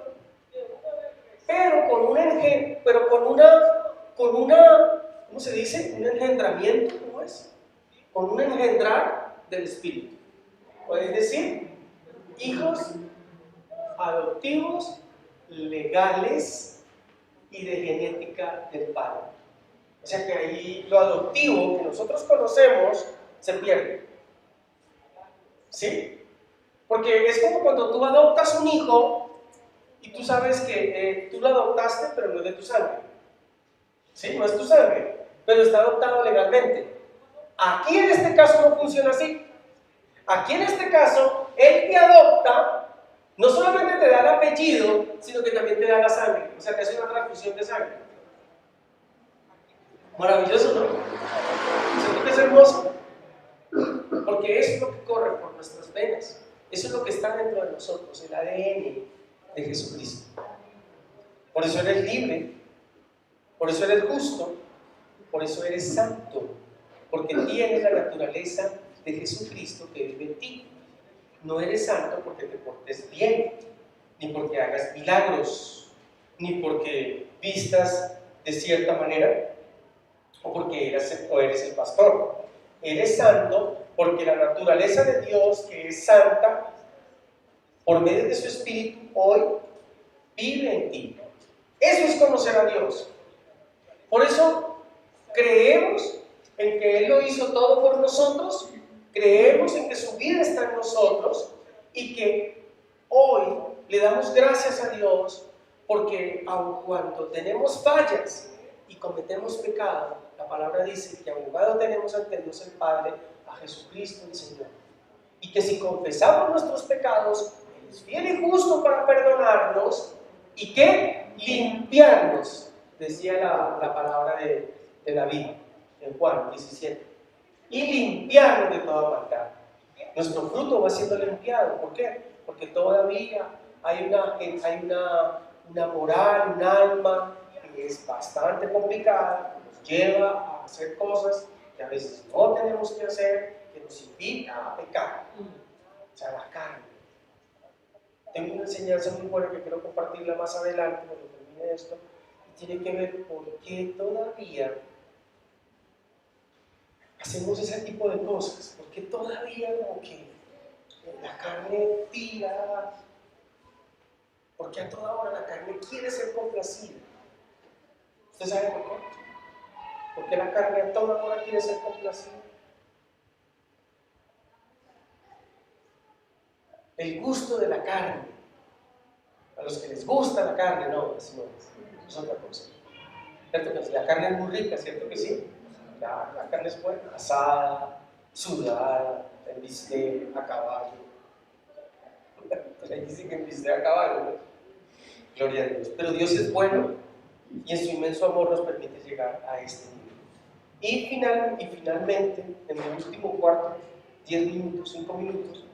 pero con una, ¿cómo se dice? Un engendramiento, ¿cómo es? Con un engendrar del Espíritu. Puedes decir, hijos adoptivos, legales y de genética del Padre. O sea que ahí lo adoptivo que nosotros conocemos se pierde. ¿Sí? Porque es como cuando tú adoptas un hijo y tú sabes que tú lo adoptaste, pero no es de tu sangre. ¿Sí? No es tu sangre, pero está adoptado legalmente. Aquí en este caso no funciona así. Aquí en este caso, él te adopta, no solamente te da el apellido, sino que también te da la sangre. O sea, que es una transfusión de sangre. Maravilloso, ¿no? ¿Siento que es hermoso? Porque eso es lo que corre por nuestras venas. Eso es lo que está dentro de nosotros, el ADN de Jesucristo. Por eso eres libre, por eso eres justo, por eso eres santo, porque tienes la naturaleza de Jesucristo que vive en ti. No eres santo porque te portes bien, ni porque hagas milagros, ni porque vistas de cierta manera, o porque eres el pastor. Eres santo porque la naturaleza de Dios, que es santa, por medio de su Espíritu, hoy vive en ti. Eso es conocer a Dios. Por eso creemos en que Él lo hizo todo por nosotros, creemos en que su vida está en nosotros y que hoy le damos gracias a Dios porque aun cuando tenemos fallas y cometemos pecado, la palabra dice que abogado tenemos ante Dios el Padre, a Jesucristo el Señor. Y que si confesamos nuestros pecados, Él es fiel y justo para perdonarnos y que limpiarnos, decía la palabra de David en Juan 17, y limpiarnos de toda maldad. Nuestro fruto va siendo limpiado. ¿Por qué? Porque todavía hay una moral, un alma que es bastante complicada, que nos lleva a hacer cosas que a veces no tenemos que hacer, que nos invita a pecar. O sea, la carne. Tengo una enseñanza muy buena que quiero compartirla más adelante cuando termine esto, y tiene que ver por qué todavía hacemos ese tipo de cosas, porque todavía como que la carne tira, porque a toda hora la carne quiere ser complacida. ¿Usted sabe por qué? Porque la carne a toda hora quiere ser complacida. El gusto de la carne. A los que les gusta la carne, no, eso es otra cosa. ¿Cierto que la carne es muy rica, cierto que sí? La carne es buena, asada, sudada, en bistec, a caballo. Pues ahí dice que en bistec a caballo, ¿no? Gloria a Dios. Pero Dios es bueno y en su inmenso amor nos permite llegar a este nivel. Y finalmente, en el último cuarto, 10 minutos, 5 minutos,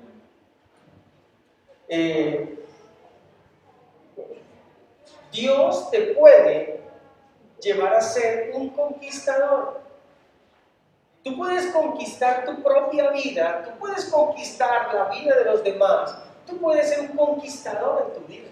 Dios te puede llevar a ser un conquistador. Tú puedes conquistar tu propia vida, tú puedes conquistar la vida de los demás, tú puedes ser un conquistador en tu vida.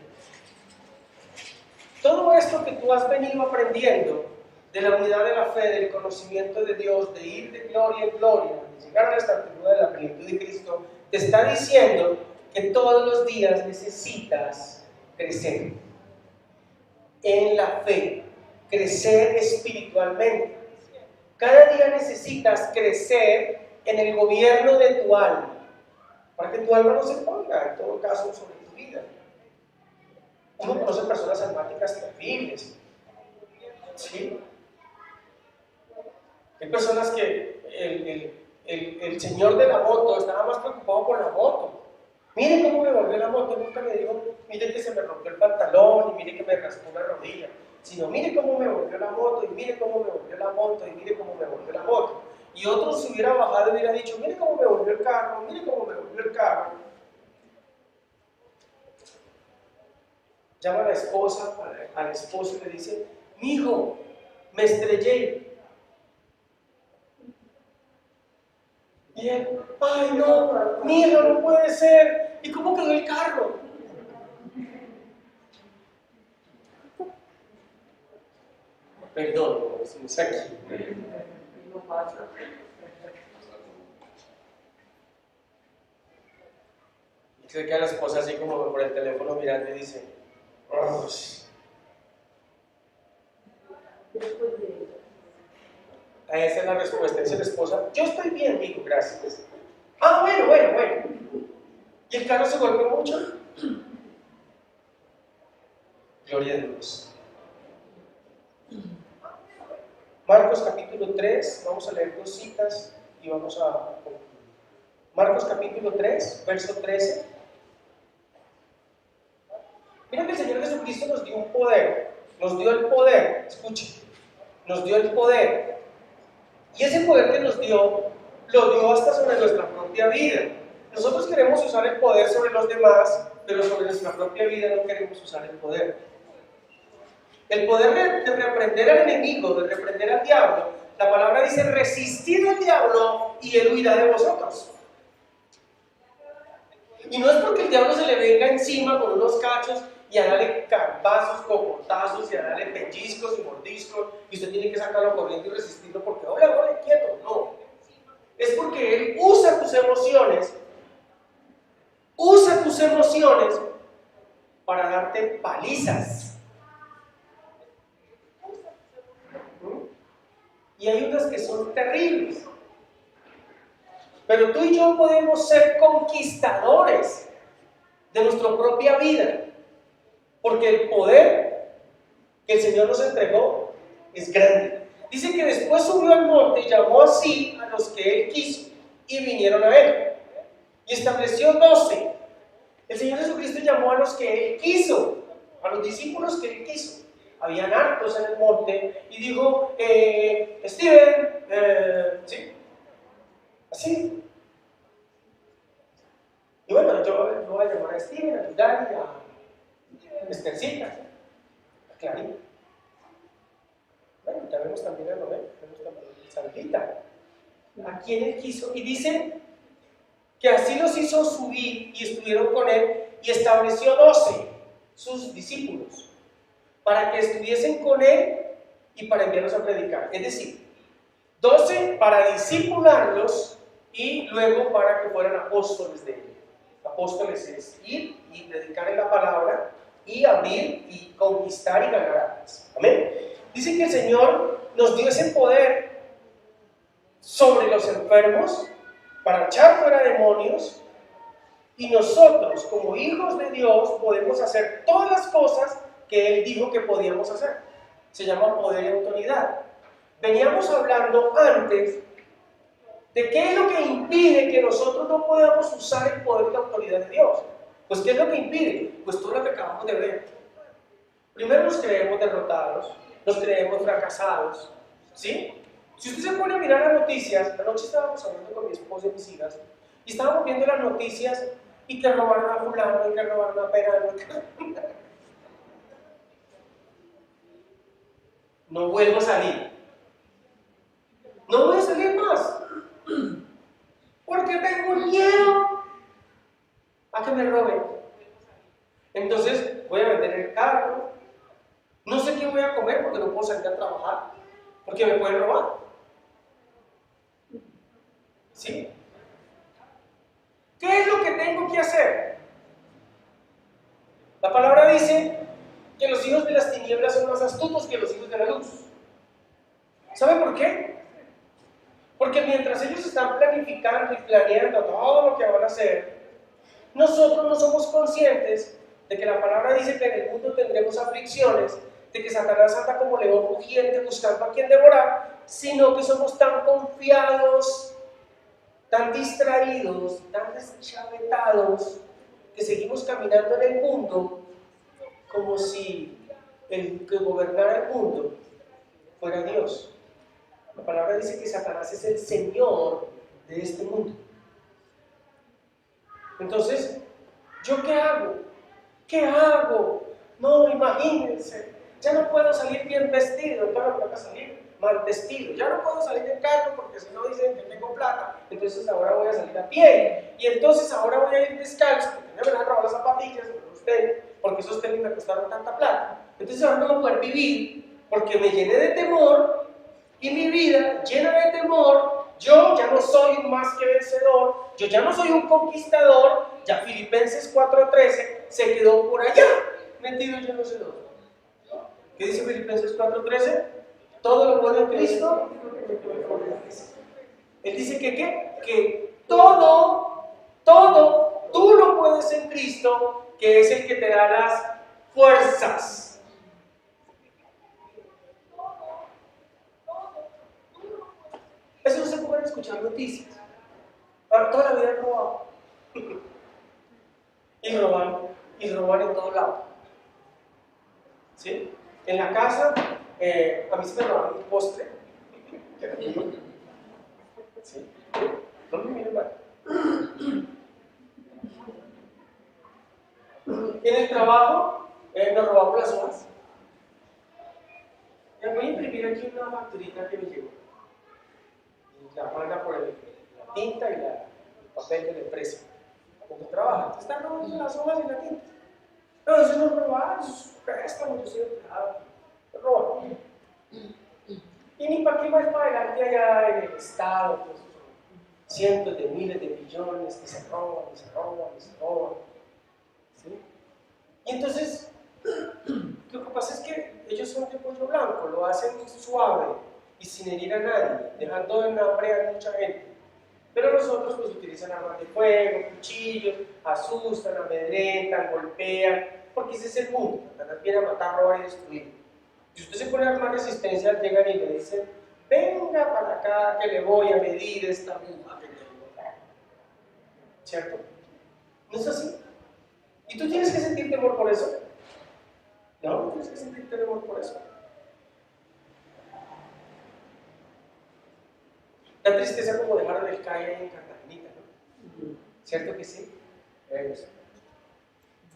Todo esto que tú has venido aprendiendo de la unidad de la fe, del conocimiento de Dios, de ir de gloria en gloria, de llegar a la estatura de la plenitud de Cristo, te está diciendo que todos los días necesitas crecer en la fe, crecer espiritualmente. Cada día necesitas crecer en el gobierno de tu alma, para que tu alma no se ponga, en todo caso, sobre tu vida. Uno conoce personas almáticas terribles, ¿sí? Hay personas que el señor de la moto estaba más preocupado por la moto. Mire cómo me volvió la moto, nunca me dijo, mire que se me rompió el pantalón y mire que me raspó una rodilla, sino mire cómo me volvió la moto y mire cómo me volvió la moto y mire cómo me volvió la moto. Y otro se hubiera bajado y hubiera dicho, mire cómo me volvió el carro, mire cómo me volvió el carro. Llama a la esposa, al esposo y le dice, mi hijo, me estrellé. Y él, ay no, mi hijo, no puede ser. ¿Y cómo quedó el carro? Perdón, estamos aquí. No pasa. Y se queda la esposa así como por el teléfono mirando y dice, oh. Esa es la respuesta, dice la esposa, yo estoy bien, hijo, gracias. Ah, bueno. ¿Y el carro se golpeó mucho? Gloria a Dios. Marcos capítulo 3, vamos a leer dos citas y vamos a concluir. Marcos capítulo 3, verso 13. Mira que el Señor Jesucristo nos dio un poder, nos dio el poder, escuchen, nos dio el poder. Y ese poder que nos dio, lo dio hasta sobre nuestra propia vida. Nosotros queremos usar el poder sobre los demás, pero sobre nuestra propia vida no queremos usar el poder. El poder de reprender al enemigo, de reprender al diablo, la palabra dice: resistid al diablo y él huirá de vosotros. Y no es porque el diablo se le venga encima con unos cachos y a darle carbazos, cocotazos y a darle pellizcos y mordiscos y usted tiene que sacarlo corriendo y resistirlo porque hola, quieto. No, es porque él usa tus emociones para darte palizas. Y hay unas que son terribles. Pero tú y yo podemos ser conquistadores de nuestra propia vida, porque el poder que el Señor nos entregó es grande. Dice que después subió al monte y llamó así a los que Él quiso, y vinieron a Él. Y estableció 12. El Señor Jesucristo llamó a los que Él quiso, a los discípulos que Él quiso. Habían hartos en el monte y dijo: Steven, ¿sí? Así. Y bueno, yo voy a llamar a Steven, a Vidal, a Estercita, a Clarín. Bueno, ya vemos también a Noel, vemos también a Sandrita, a quien Él quiso. Y dice que así los hizo subir y estuvieron con Él, y estableció 12, sus discípulos, para que estuviesen con Él y para enviarlos a predicar. Es decir, 12 para discipularlos y luego para que fueran apóstoles de Él. Apóstoles es ir y predicar en la palabra y abrir y conquistar y ganar almas. Amén. Dice que el Señor nos dio ese poder sobre los enfermos para echar fuera demonios, y nosotros como hijos de Dios podemos hacer todas las cosas que Él dijo que podíamos hacer. Se llama poder y autoridad. Veníamos hablando antes de qué es lo que impide que nosotros no podamos usar el poder y la autoridad de Dios. Pues ¿qué es lo que impide? Pues todo lo que acabamos de ver. Primero nos creemos derrotados, nos creemos fracasados, ¿sí? Si usted se pone a mirar las noticias, anoche estábamos hablando con mi esposa y mis hijas, y estábamos viendo las noticias, y que robaron a fulano, y que robaron a perano, no vuelvo a salir. No voy a salir más. Porque tengo miedo a que me roben. Entonces voy a vender el carro. No sé qué voy a comer porque no puedo salir a trabajar. Porque me pueden robar. ¿Sí? ¿Qué es lo que tengo que hacer? La palabra dice que los hijos de las tinieblas son más astutos que los hijos de la luz. ¿Saben por qué? Porque mientras ellos están planificando y planeando todo lo que van a hacer, nosotros no somos conscientes de que la palabra dice que en el mundo tendremos aflicciones, de que Satanás anda como león rugiente buscando a quien devorar, sino que somos tan confiados, tan distraídos, tan deschavetados, que seguimos caminando en el mundo como si el que gobernara el mundo fuera Dios. La palabra dice que Satanás es el señor de este mundo. Entonces, ¿yo qué hago? ¿Qué hago? No, imagínense, ya no puedo salir bien vestido, claro, me toca salir mal vestido. Ya no puedo salir en carro porque si no dicen que tengo plata, entonces ahora voy a salir a pie. Y entonces ahora voy a ir descalzo porque me van a robar las zapatillas, porque esos tenis me costaron tanta plata. Entonces ahora no voy a poder vivir porque me llené de temor. Y mi vida llena de temor, yo ya no soy más que vencedor, yo ya no soy un conquistador, ya Filipenses 4:13 se quedó por allá, metido yo no sé dónde. ¿Qué dice Filipenses 4:13? Todo lo puedo en Cristo. Él dice que ¿qué? Que todo tú lo todo es en Cristo, que es el que te da las fuerzas. Eso no se puede escuchar noticias. Ahora, toda la vida han robado. Y roban en todo lado. ¿Sí? En la casa, a mí se me robaron un postre. ¿Sí? No me miren mal. En el trabajo, nos robamos las hojas. Ya voy a imprimir aquí una facturita que me llegó. Y la manda por la tinta y el papel de la empresa. Donde trabaja. Entonces están robando las hojas y la tinta. No, eso no es robar, eso es préstamo, yo soy empleado. Es robar. Y ni para qué más para adelante allá en el Estado, pues, cientos de miles de millones que se roban, que se roban, que se roban. ¿Sí? Y entonces, lo que pasa es que ellos son de pollo blanco, lo hacen suave y sin herir a nadie, dejando en hambre a mucha gente. Pero los otros pues utilizan armas de fuego, cuchillos, asustan, amedrentan, golpean, porque ese es el mundo, viene a matar, robar y destruir. Si usted se pone a armar resistencia, llegan y le dicen, venga para acá que le voy a medir esta aguja que tengo. ¿Cierto? ¿No es así? ¿Y tú tienes que sentir temor por eso? No, no tienes que sentir temor por eso. Da tristeza como dejaron el CAI ahí en Cartagenita, ¿no? ¿Cierto que sí?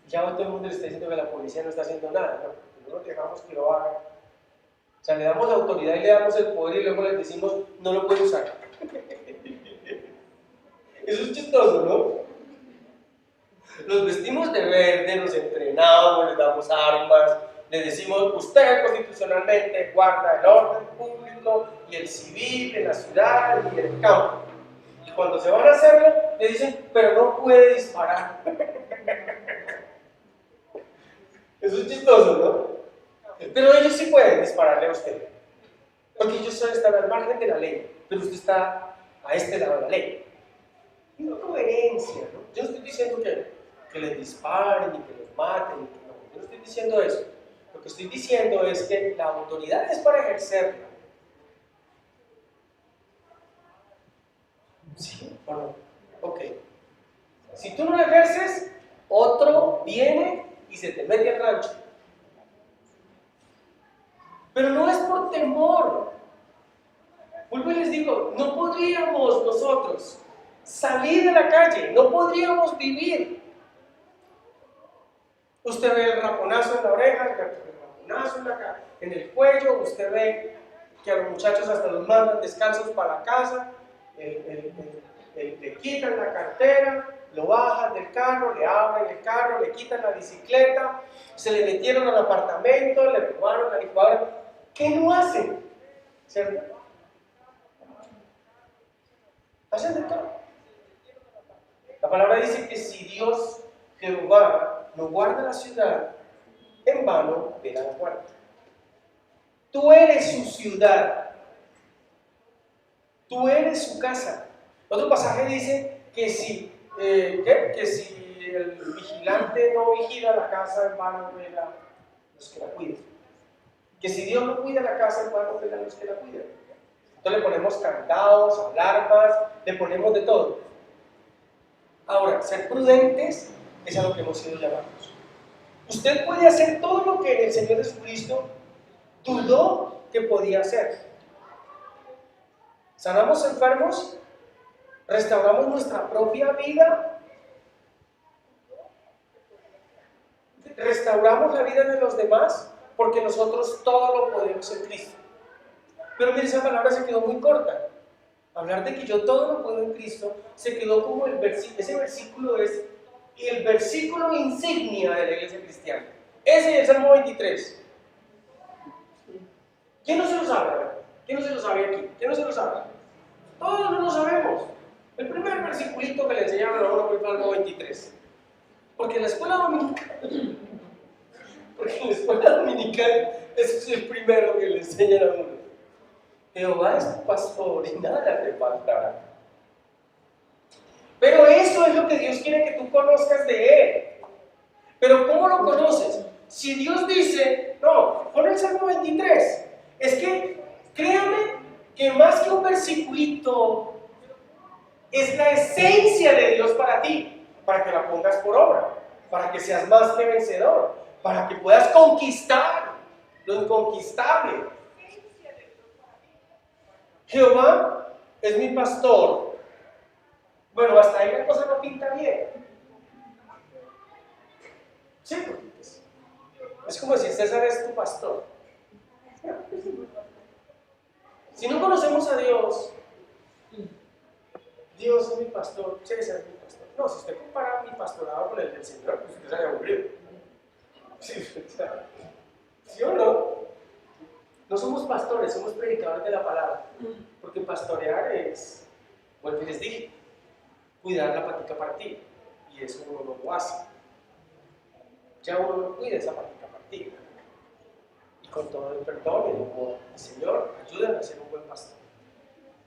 Ya todo el mundo le está diciendo que la policía no está haciendo nada, ¿no? No lo dejamos que lo haga. O sea, le damos la autoridad y le damos el poder y luego les decimos, no lo puede usar. Eso es chistoso, ¿no? Los vestimos de verde, los entrenamos, les damos armas, les decimos, usted constitucionalmente guarda el orden público y el civil en la ciudad y en el campo. Y cuando se van a hacerlo, le dicen, pero no puede disparar. Eso es chistoso, ¿no? Pero ellos sí pueden dispararle a usted. Porque ellos están al margen de la ley, pero usted está a este lado de la ley. Y una coherencia, ¿no? Yo no estoy diciendo que les disparen y que los maten, no, yo no estoy diciendo eso. Lo que estoy diciendo es que la autoridad es para ejercerla. ¿Sí o no? Ok. Si tú no la ejerces, otro viene y se te mete al rancho. Pero no es por temor. Vuelvo y les digo, no podríamos nosotros salir de la calle, no podríamos vivir. Usted ve el raponazo en la oreja, el raponazo en el cuello, usted ve que a los muchachos hasta los mandan descalzos para la casa, le quitan la cartera, lo bajan del carro, le abren el carro, le quitan la bicicleta, se le metieron al apartamento, le robaron la licuadora. ¿Qué no hacen? ¿Cierto? Hacen de todo. La palabra dice que si Dios, Jehová, no guarda la ciudad, en vano vela la guardia. Tú eres su ciudad. Tú eres su casa. Otro pasaje dice que si el vigilante no vigila la casa, en vano vela los que la cuidan. Que si Dios no cuida la casa, en vano velan los que la cuidan. Entonces le ponemos candados, alarmas, le ponemos de todo. Ahora, ser prudentes es a lo que hemos sido llamados. Usted puede hacer todo lo que el Señor Jesucristo dudó que podía hacer. Sanamos enfermos, restauramos nuestra propia vida, restauramos la vida de los demás, porque nosotros todo lo podemos en Cristo. Pero mire, esa palabra se quedó muy corta. Hablar de que yo todo lo puedo en Cristo se quedó como ese versículo es el versículo insignia de la iglesia cristiana. Ese es el Salmo 23. ¿Quién no se lo sabe? ¿Quién no se lo sabe aquí? ¿Quién no se lo sabe? Todos no lo sabemos. El primer versiculito que le enseñaron a uno fue el Salmo 23. Porque en la escuela dominical, ese es el primero que le enseñan a uno. Jehová es tu pastor y nada te faltará. Pero eso Eso es lo que Dios quiere que tú conozcas de Él. Pero ¿cómo lo conoces? Si Dios dice, no, pon el Salmo 23. Es que, créame, que más que un versiculito, es la esencia de Dios para ti, para que la pongas por obra, para que seas más que vencedor, para que puedas conquistar lo inconquistable. Jehová es mi pastor. Bueno, hasta ahí la cosa no pinta bien. Sí, es como si César es tu pastor. Si no conocemos a Dios, Dios es mi pastor, César es mi pastor. No, si usted compara mi pastorado con el del Señor, pues usted se haya aburrido. ¿Sí o no? No somos pastores, somos predicadores de la palabra. Porque pastorear es, bueno, que les dije, cuidar la patica partida. Y eso uno no lo hace. Ya uno no cuida esa patica partida. Y con todo el perdón y el amor, el Señor, ayúdame a ser un buen pastor.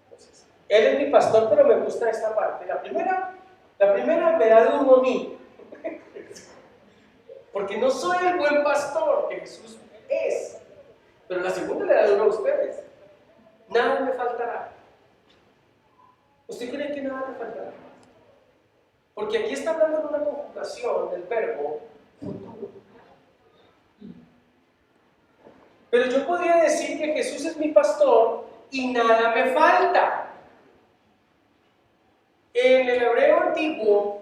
Entonces, Él es mi pastor, pero me gusta esta parte. La primera me da duro a mí. Porque no soy el buen pastor que Jesús es. Pero la segunda le da duro a ustedes. Nada me faltará. ¿Usted cree que nada me faltará? Porque aquí está hablando de una conjugación del verbo futuro. Pero yo podría decir que Jesús es mi pastor y nada me falta. En el hebreo antiguo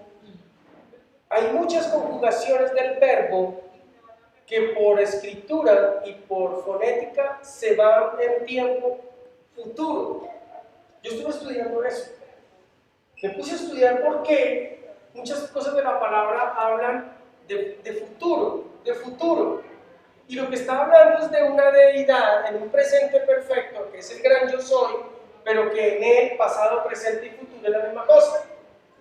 hay muchas conjugaciones del verbo que por escritura y por fonética se van en tiempo futuro. Yo estuve estudiando eso. Me puse a estudiar por qué muchas cosas de la palabra hablan de futuro. Y lo que está hablando es de una deidad en un presente perfecto, que es el gran yo soy, pero que en él pasado, presente y futuro es la misma cosa.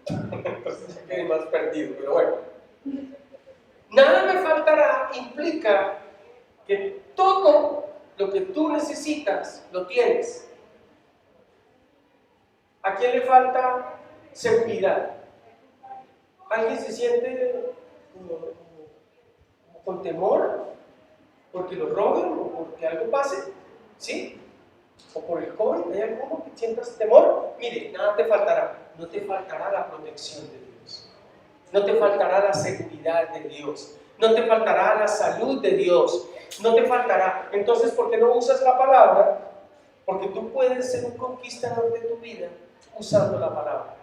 Entonces ya quedé más perdido, pero bueno. Nada me faltará implica que todo lo que tú necesitas lo tienes. ¿A quién le falta seguridad? ¿Alguien se siente como con temor porque lo roben o porque algo pase? ¿Sí? ¿O por el COVID? ¿Hay alguno que sientas temor? Mire, nada te faltará. No te faltará la protección de Dios. No te faltará la seguridad de Dios. No te faltará la salud de Dios. No te faltará. Entonces, ¿por qué no usas la palabra? Porque tú puedes ser un conquistador de tu vida usando la palabra.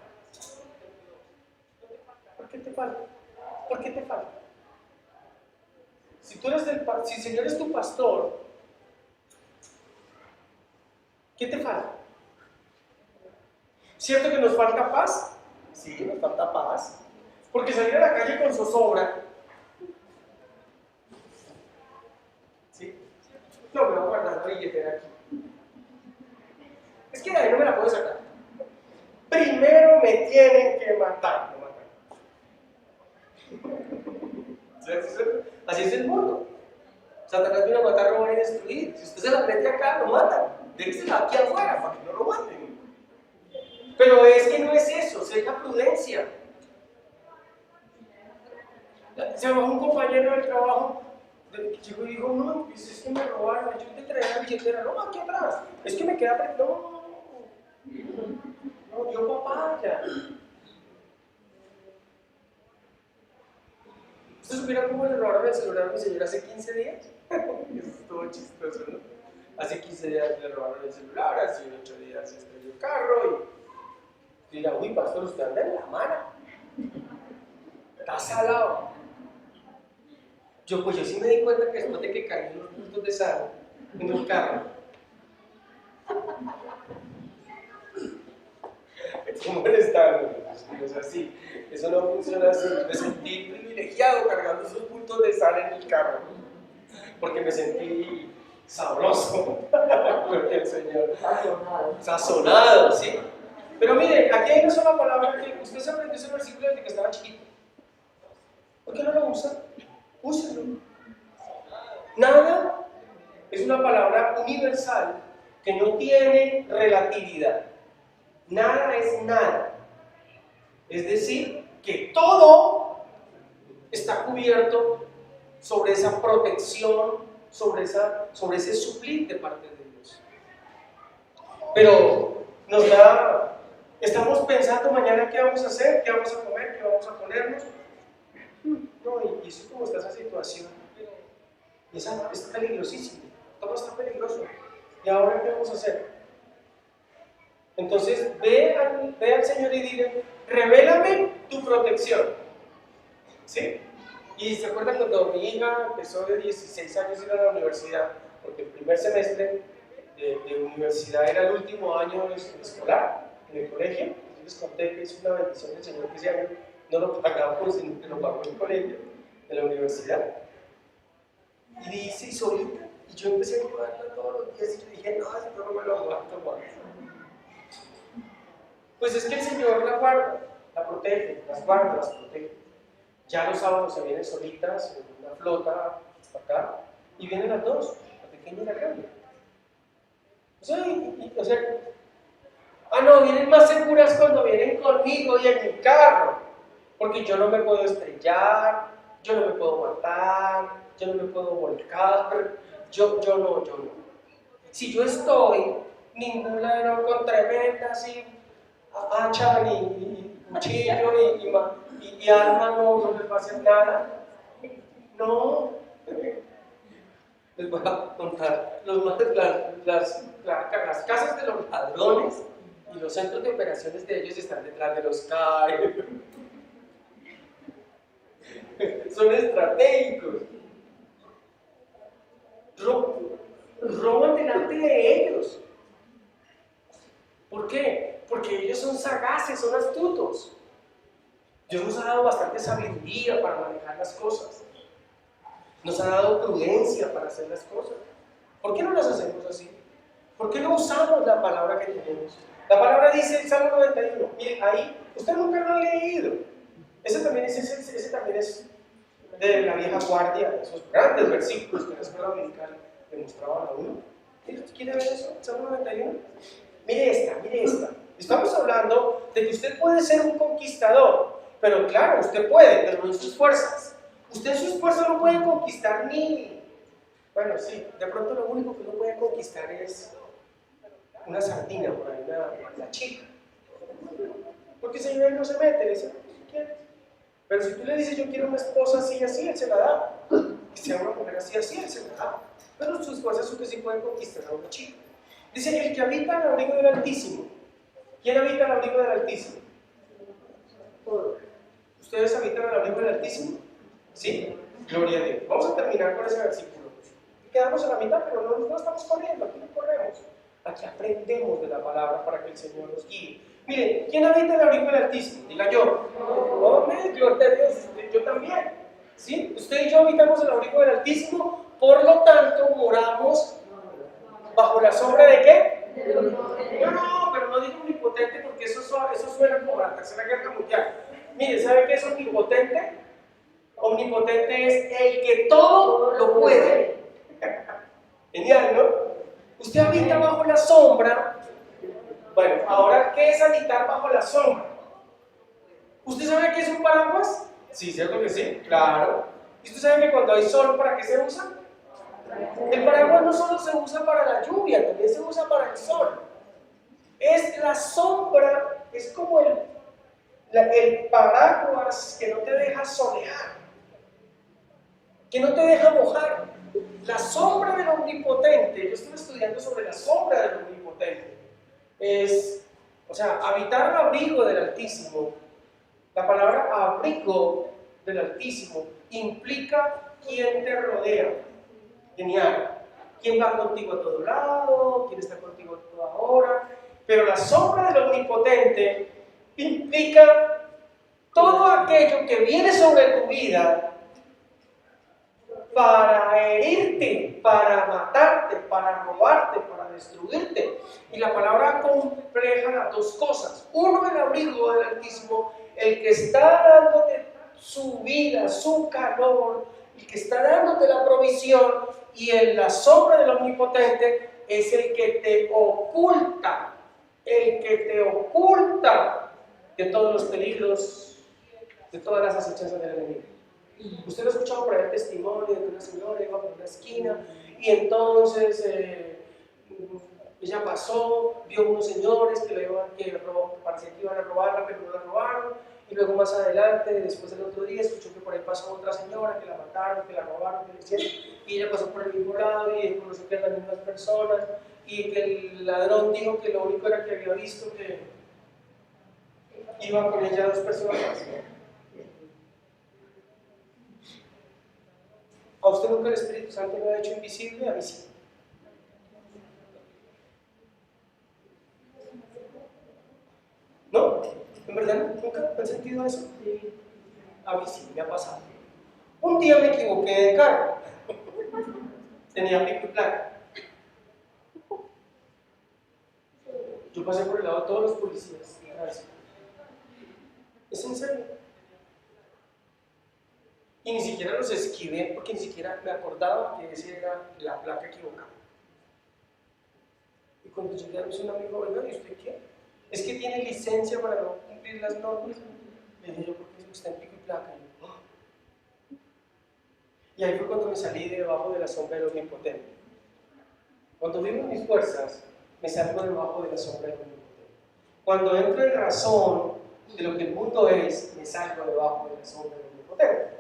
¿Por qué te falta? ¿Por qué te falta? Si el Señor es tu pastor, ¿qué te falta? ¿Cierto que nos falta paz? Sí, nos falta paz. Porque salir a la calle con zozobra. ¿Sí? No, me voy a guardar la billetera aquí. Es que de ahí no me la puedo sacar. Primero me tienen que matar. Así es el mundo. Satanás vino a matar, robar y destruir. Si usted se la mete acá, lo matan. Déjensela aquí afuera para que no lo maten. Pero es que no es eso, es la prudencia. Se bajó un compañero del trabajo, llegó y dijo, no, pues es que me robaron, yo te traía la billetera, no, aquí atrás, es que me queda apretado, no, yo papaya. ¿Usted supiera cómo le robaron el celular a mi señora hace 15 días? Eso estuvo chistoso, ¿no? Hace 15 días le robaron el celular, hace 8 días se estrelló el carro y dirá, uy, pastor, usted anda en la mano. Está salado. Yo sí me di cuenta que después de que caí unos puntos de sal en el carro, estoy molestando, no es así, eso no funciona así. Me sentí privilegiado cargando esos puntos de sal en el carro, porque me sentí sabroso, porque el Señor, sazonado, ¿sí? Pero mire, aquí hay una sola palabra que usted se aprendió ese versículo desde que estaba chiquito. ¿Por qué no lo usa? Úselo. Nada es una palabra universal que no tiene relatividad. Nada es nada. Es decir, que todo está cubierto sobre esa protección, sobre ese suplir de parte de Dios. Pero estamos pensando mañana qué vamos a hacer, qué vamos a comer, qué vamos a ponernos. No, y eso es como está esa situación. Y es peligrosísimo, todo está peligroso. ¿Y ahora qué vamos a hacer? Entonces ve al Señor y dile, revélame tu protección. ¿Sí? Y se acuerdan cuando mi hija empezó de 16 años a ir a la universidad, porque el primer semestre de universidad era el último año escolar en el colegio. Yo les conté que es una bendición del Señor que ese año no lo pagamos, sino que lo pagó el colegio, en la universidad. Y dice, y solita, y yo empecé a ayudarla todos los días, y yo dije, no, esto no me lo aguanto más. Pues es que el Señor la guarda, la protege, las guarda, las protege. Ya los sábados se vienen solitas, en una flota, hasta acá, y vienen las dos, la pequeña y la grande. No, vienen más seguras cuando vienen conmigo y en mi carro, porque yo no me puedo estrellar, yo no me puedo matar, yo no me puedo volcar, yo no. Si yo estoy, ningún ladrón con tremenda así, hacha ni cuchillo y arma no me va a hacer nada. No. Les voy a contar las casas de los ladrones y los centros de operaciones de ellos están detrás de los CAI. Son estratégicos. Roban delante de ellos. ¿Por qué? Porque ellos son sagaces, son astutos. Dios nos ha dado bastante sabiduría para manejar las cosas. Nos ha dado prudencia para hacer las cosas. ¿Por qué no las hacemos así? ¿Por qué no usamos la palabra que tenemos? La palabra dice el Salmo 91. Miren, ahí, usted nunca lo ha leído. Ese también es de la vieja guardia, esos grandes versículos que la escuela dominical le mostraban a uno. ¿Quiere ver eso? Salmo 91. Mire esta. Estamos hablando de que usted puede ser un conquistador, pero claro, usted puede, pero no en sus fuerzas. Usted en sus fuerzas no puede conquistar bueno, sí, de pronto lo único que uno puede conquistar es una sardina por ahí, una chica. Porque el Señor no se mete, le dice, ¿qué quieres? Pero si tú le dices, yo quiero una esposa así, así, Él se la da. Y si a una mujer así, así, Él se la da. Pero en sus fuerzas usted sí puede conquistar a una chica. Dice, el que habita al abrigo del Altísimo. ¿Quién habita al abrigo del Altísimo? ¿Ustedes habitan al abrigo del Altísimo? ¿Sí? Gloria a Dios. Vamos a terminar con ese versículo. Quedamos a la mitad, pero no estamos corriendo, aquí no corremos. Aquí aprendemos de la palabra para que el Señor nos guíe. Miren, ¿quién habita el abrigo del Altísimo? Diga yo. Amén, gloria a Dios, yo también. ¿Sí? Usted y yo habitamos el abrigo del Altísimo, por lo tanto moramos bajo la sombra de ¿qué? No, pero no digo omnipotente porque eso suena como la Tercera Guerra Mundial. Mire, ¿sabe qué es omnipotente? Omnipotente es el que todo lo puede. Genial, ¿no? Usted habita bajo la sombra. Bueno, ahora, ¿qué es habitar bajo la sombra? ¿Usted sabe qué es un paraguas? Sí, ¿cierto que sí? Claro. ¿Y usted sabe que cuando hay sol, para qué se usa? El paraguas no solo se usa para la lluvia, también se usa para el sol. Es la sombra, es como el paraguas que no te deja solear, que no te deja mojar. La sombra del omnipotente, yo estuve estudiando sobre la sombra del omnipotente, habitar al abrigo del Altísimo. La palabra abrigo del Altísimo implica quién te rodea. Genial. ¿Quién va contigo a todo lado? ¿Quién está contigo a toda hora? Pero la sombra del omnipotente implica todo aquello que viene sobre tu vida para herirte, para matarte, para robarte, para destruirte. Y la palabra compleja las dos cosas. Uno, el abrigo del Altísimo, el que está dándote su vida, su calor, el que está dándote la provisión, y en la sombra del Omnipotente es el que te oculta, de todos los peligros, de todas las acechanzas del enemigo. Usted ha escuchado por ahí el testimonio de que una señora iba por una esquina y entonces ella pasó, vio unos señores que parecía que iban a robarla, pero no la robaron, y luego más adelante, después del otro día, escuchó que por ahí pasó otra señora, que la mataron, que la robaron, que le hicieron, y ella pasó por el mismo lado y conoció que eran las mismas personas, y que el ladrón dijo que lo único era que había visto que iban con ella dos personas más. ¿A usted nunca el Espíritu Santo lo ha hecho invisible? A mí sí. ¿No? ¿En verdad nunca han sentido eso? A mí sí, me ha pasado. Un día me equivoqué de carro. Tenía pico y placa. Yo pasé por el lado de todos los policías. ¿Es en serio? Y ni siquiera los esquivé porque ni siquiera me acordaba que esa era la placa equivocada. Y cuando llegué a un amigo, oiga, ¿y usted qué? Es que tiene licencia para no cumplir las normas. Le dije yo, ¿por qué está en pico y placa? Y, ¡oh! Y ahí fue cuando me salí debajo de la sombra del omnipotente. Cuando vivo mis fuerzas, me salgo debajo de la sombra del omnipotente. Cuando entro en razón de lo que el mundo es, me salgo debajo de la sombra del omnipotente.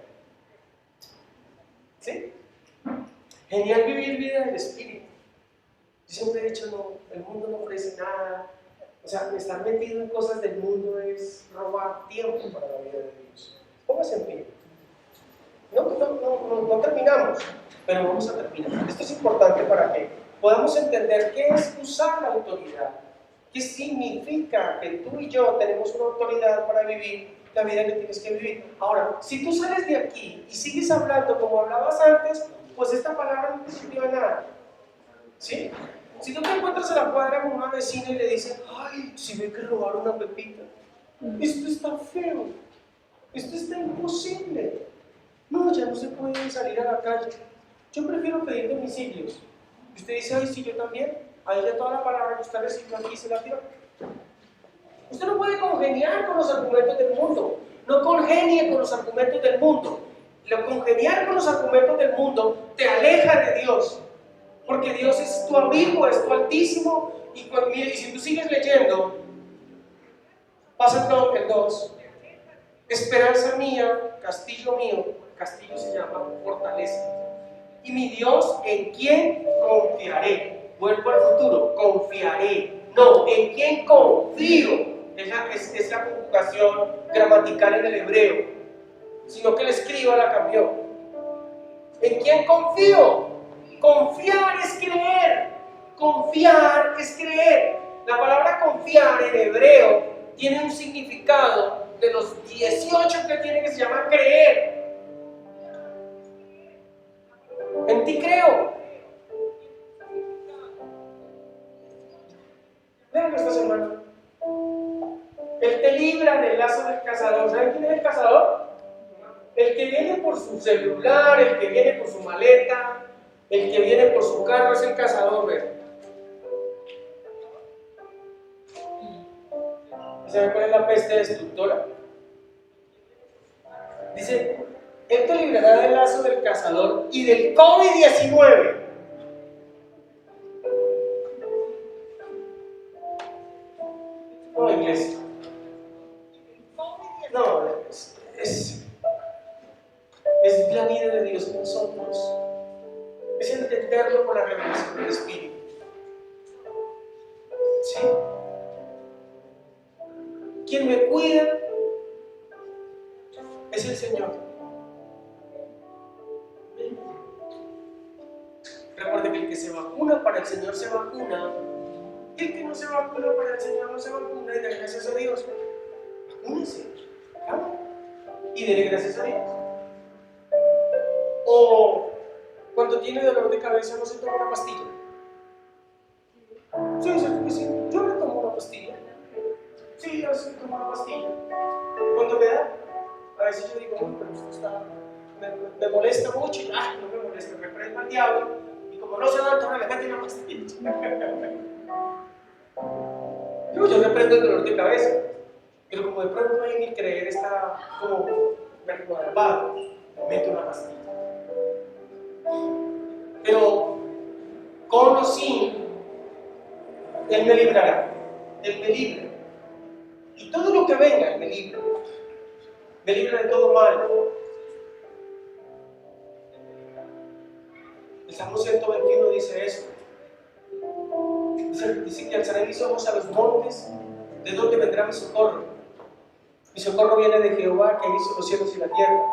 ¿Sí? Genial vivir vida del Espíritu. Yo siempre he dicho, no, el mundo no ofrece nada. O sea, estar metido en cosas del mundo es robar tiempo para la vida de Dios. Póngase en pie. No terminamos, pero vamos a terminar. Esto es importante para que podamos entender qué es usar la autoridad. ¿Qué significa que tú y yo tenemos una autoridad para vivir la vida que tienes que vivir? Ahora, si tú sales de aquí y sigues hablando como hablabas antes, pues esta palabra no te sirvió a nada. ¿Sí? Si tú te encuentras a la cuadra con una vecina y le dices, ay, si ve que robaron una pepita, esto está feo, esto está imposible, no, ya no se puede salir a la calle, yo prefiero pedir domicilios. Y usted dice, ay, sí, yo también, ahí ya toda la palabra que usted recibió aquí se la tiró. Usted no puede congeniar con los argumentos del mundo, no congenie con los argumentos del mundo. Lo congeniar con los argumentos del mundo te aleja de Dios. Porque Dios es tu amigo, es tu altísimo. Y si tú sigues leyendo, pasa el 2. Esperanza mía, castillo mío. Castillo se llama fortaleza. Y mi Dios, ¿en quién confiaré? Vuelvo al futuro, confiaré. No, ¿en quién confío? Es la conjugación gramatical en el hebreo. Sino que el escriba la cambió. ¿En quién confío? Confiar es creer. Confiar es creer. La palabra confiar en hebreo tiene un significado de los 18 que tiene, que se llama creer. En ti creo. Vean esta semana. Él te libra del lazo del cazador. ¿Saben quién es el cazador? El que viene por su celular, el que viene por su maleta, el que viene por su carro es el cazador, ¿ves? ¿Saben cuál es la peste destructora? Dice, Él te librará del lazo del cazador y del COVID-19. No, iglesia. No, es la vida de Dios en nosotros. Es entenderlo por la revelación del Espíritu. ¿Sí? Quien me cuida es el Señor. Recuerde que el que se vacuna para el Señor se vacuna, y el que no se vacuna para el Señor no se vacuna, y dele gracias a Dios. Vacúnese, ¿claro? Y dele gracias a Dios. O cuando tiene dolor de cabeza no se toma una pastilla. Sí, cierto que sí. Yo me tomo una pastilla. Sí, yo sí tomo una pastilla. Cuando me da, a veces yo digo, pero esto está, me molesta mucho, y no me molesta, me prendo al diablo, y como no se da, entonces le meto una pastilla. Yo me prendo el dolor de cabeza. Pero como de pronto ahí mi creer está como perturbado, me meto una pastilla. Pero con o sin, Él me librará. Él me libra. Y todo lo que venga, Él me libra. Me libra de todo mal. El Salmo 121 dice eso. Dice que alzaré mis ojos a los montes, ¿de dónde vendrá mi socorro? Mi socorro viene de Jehová, que hizo los cielos y la tierra.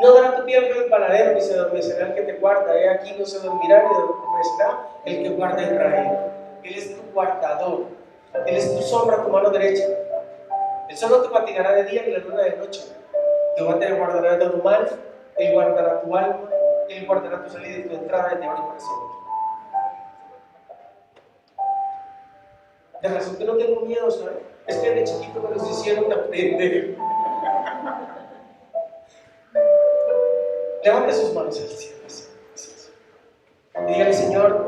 No dará tu pie al del panadero, ni se adormecerá el que te guarda. He aquí no se dormirá ni adormecerá el que guarda a Israel. Él es tu guardador. Él es tu sombra, tu mano derecha. El sol no te fatigará de día ni la luna de noche. Jehová te guardará de todo mal. Él guardará tu alma. Él guardará tu salida y tu entrada desde ahora y para siempre. De razón que no tengo miedo, ¿sabes? Es que de chiquito me los hicieron aprender. Levante sus manos al cielo. Y dígale, Señor,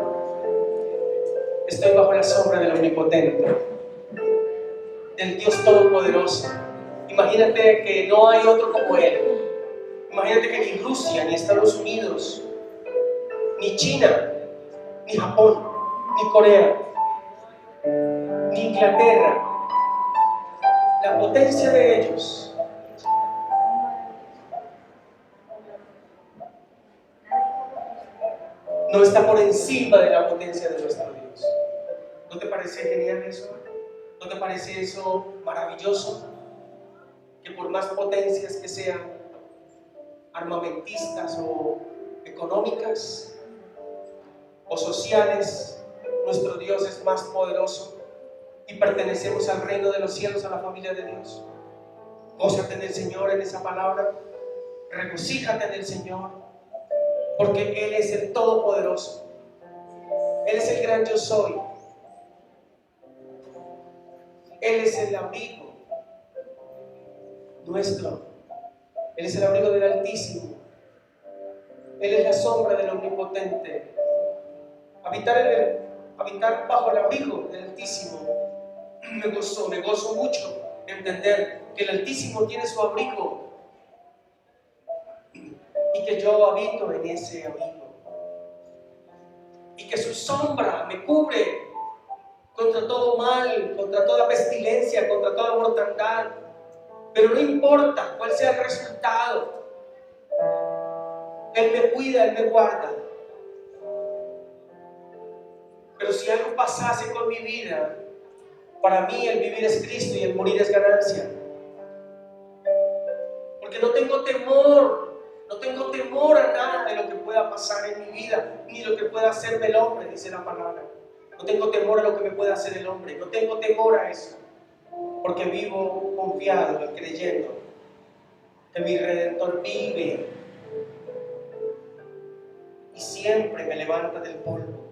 estoy bajo la sombra del Omnipotente, del Dios Todopoderoso. Imagínate que no hay otro como Él. Imagínate que ni Rusia, ni Estados Unidos, ni China, ni Japón, ni Corea, ni Inglaterra, la potencia de ellos no está por encima de la potencia de nuestro Dios. ¿No te parece genial eso? ¿No te parece eso maravilloso? Que por más potencias que sean armamentistas o económicas o sociales, nuestro Dios es más poderoso y pertenecemos al reino de los cielos, a la familia de Dios. Gózate en el Señor, en esa palabra. Regocíjate en el Señor, porque Él es el Todopoderoso. Él es el gran yo soy. Él es el abrigo nuestro. Él es el abrigo del Altísimo. Él es la sombra del Omnipotente. Habitar bajo el abrigo del Altísimo. Me gozo mucho de entender que el Altísimo tiene su abrigo y que yo habito en ese abrigo. Y que su sombra me cubre contra todo mal, contra toda pestilencia, contra toda mortandad. Pero no importa cuál sea el resultado, Él me cuida, Él me guarda. Pero si algo pasase con mi vida, para mí el vivir es Cristo y el morir es ganancia. Porque no tengo temor a nada de lo que pueda pasar en mi vida, ni lo que pueda hacerme el hombre, dice la palabra. No tengo temor a lo que me pueda hacer el hombre, no tengo temor a eso, porque vivo confiado y creyendo que mi Redentor vive y siempre me levanta del polvo.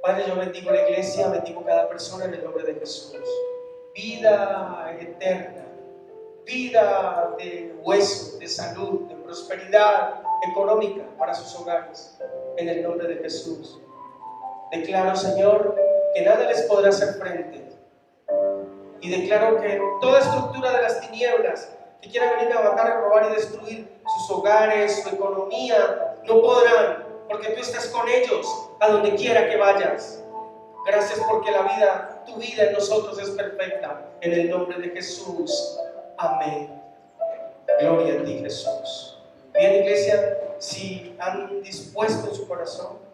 Padre, yo bendigo la iglesia, bendigo cada persona en el nombre de Jesús. Vida eterna, vida de hueso, de salud, de prosperidad económica para sus hogares, en el nombre de Jesús. Declaro, Señor, que nada les podrá hacer frente. Y declaro que toda estructura de las tinieblas que quiera venir a matar, a robar y destruir sus hogares, su economía, no podrán, porque tú estás con ellos a donde quiera que vayas. Gracias porque tu vida en nosotros es perfecta. En el nombre de Jesús. Amén. Gloria a ti, Jesús. Bien, iglesia, si han dispuesto en su corazón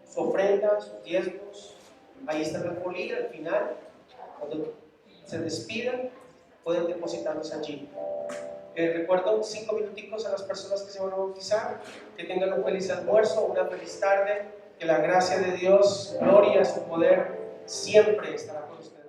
su ofrenda, sus diezmos, ahí está la folía al final. Cuando se despidan, pueden depositarlos allí. Recuerdo 5 minuticos a las personas que se van a bautizar, que tengan un feliz almuerzo, una feliz tarde, que la gracia de Dios, gloria, su poder, siempre estará con ustedes.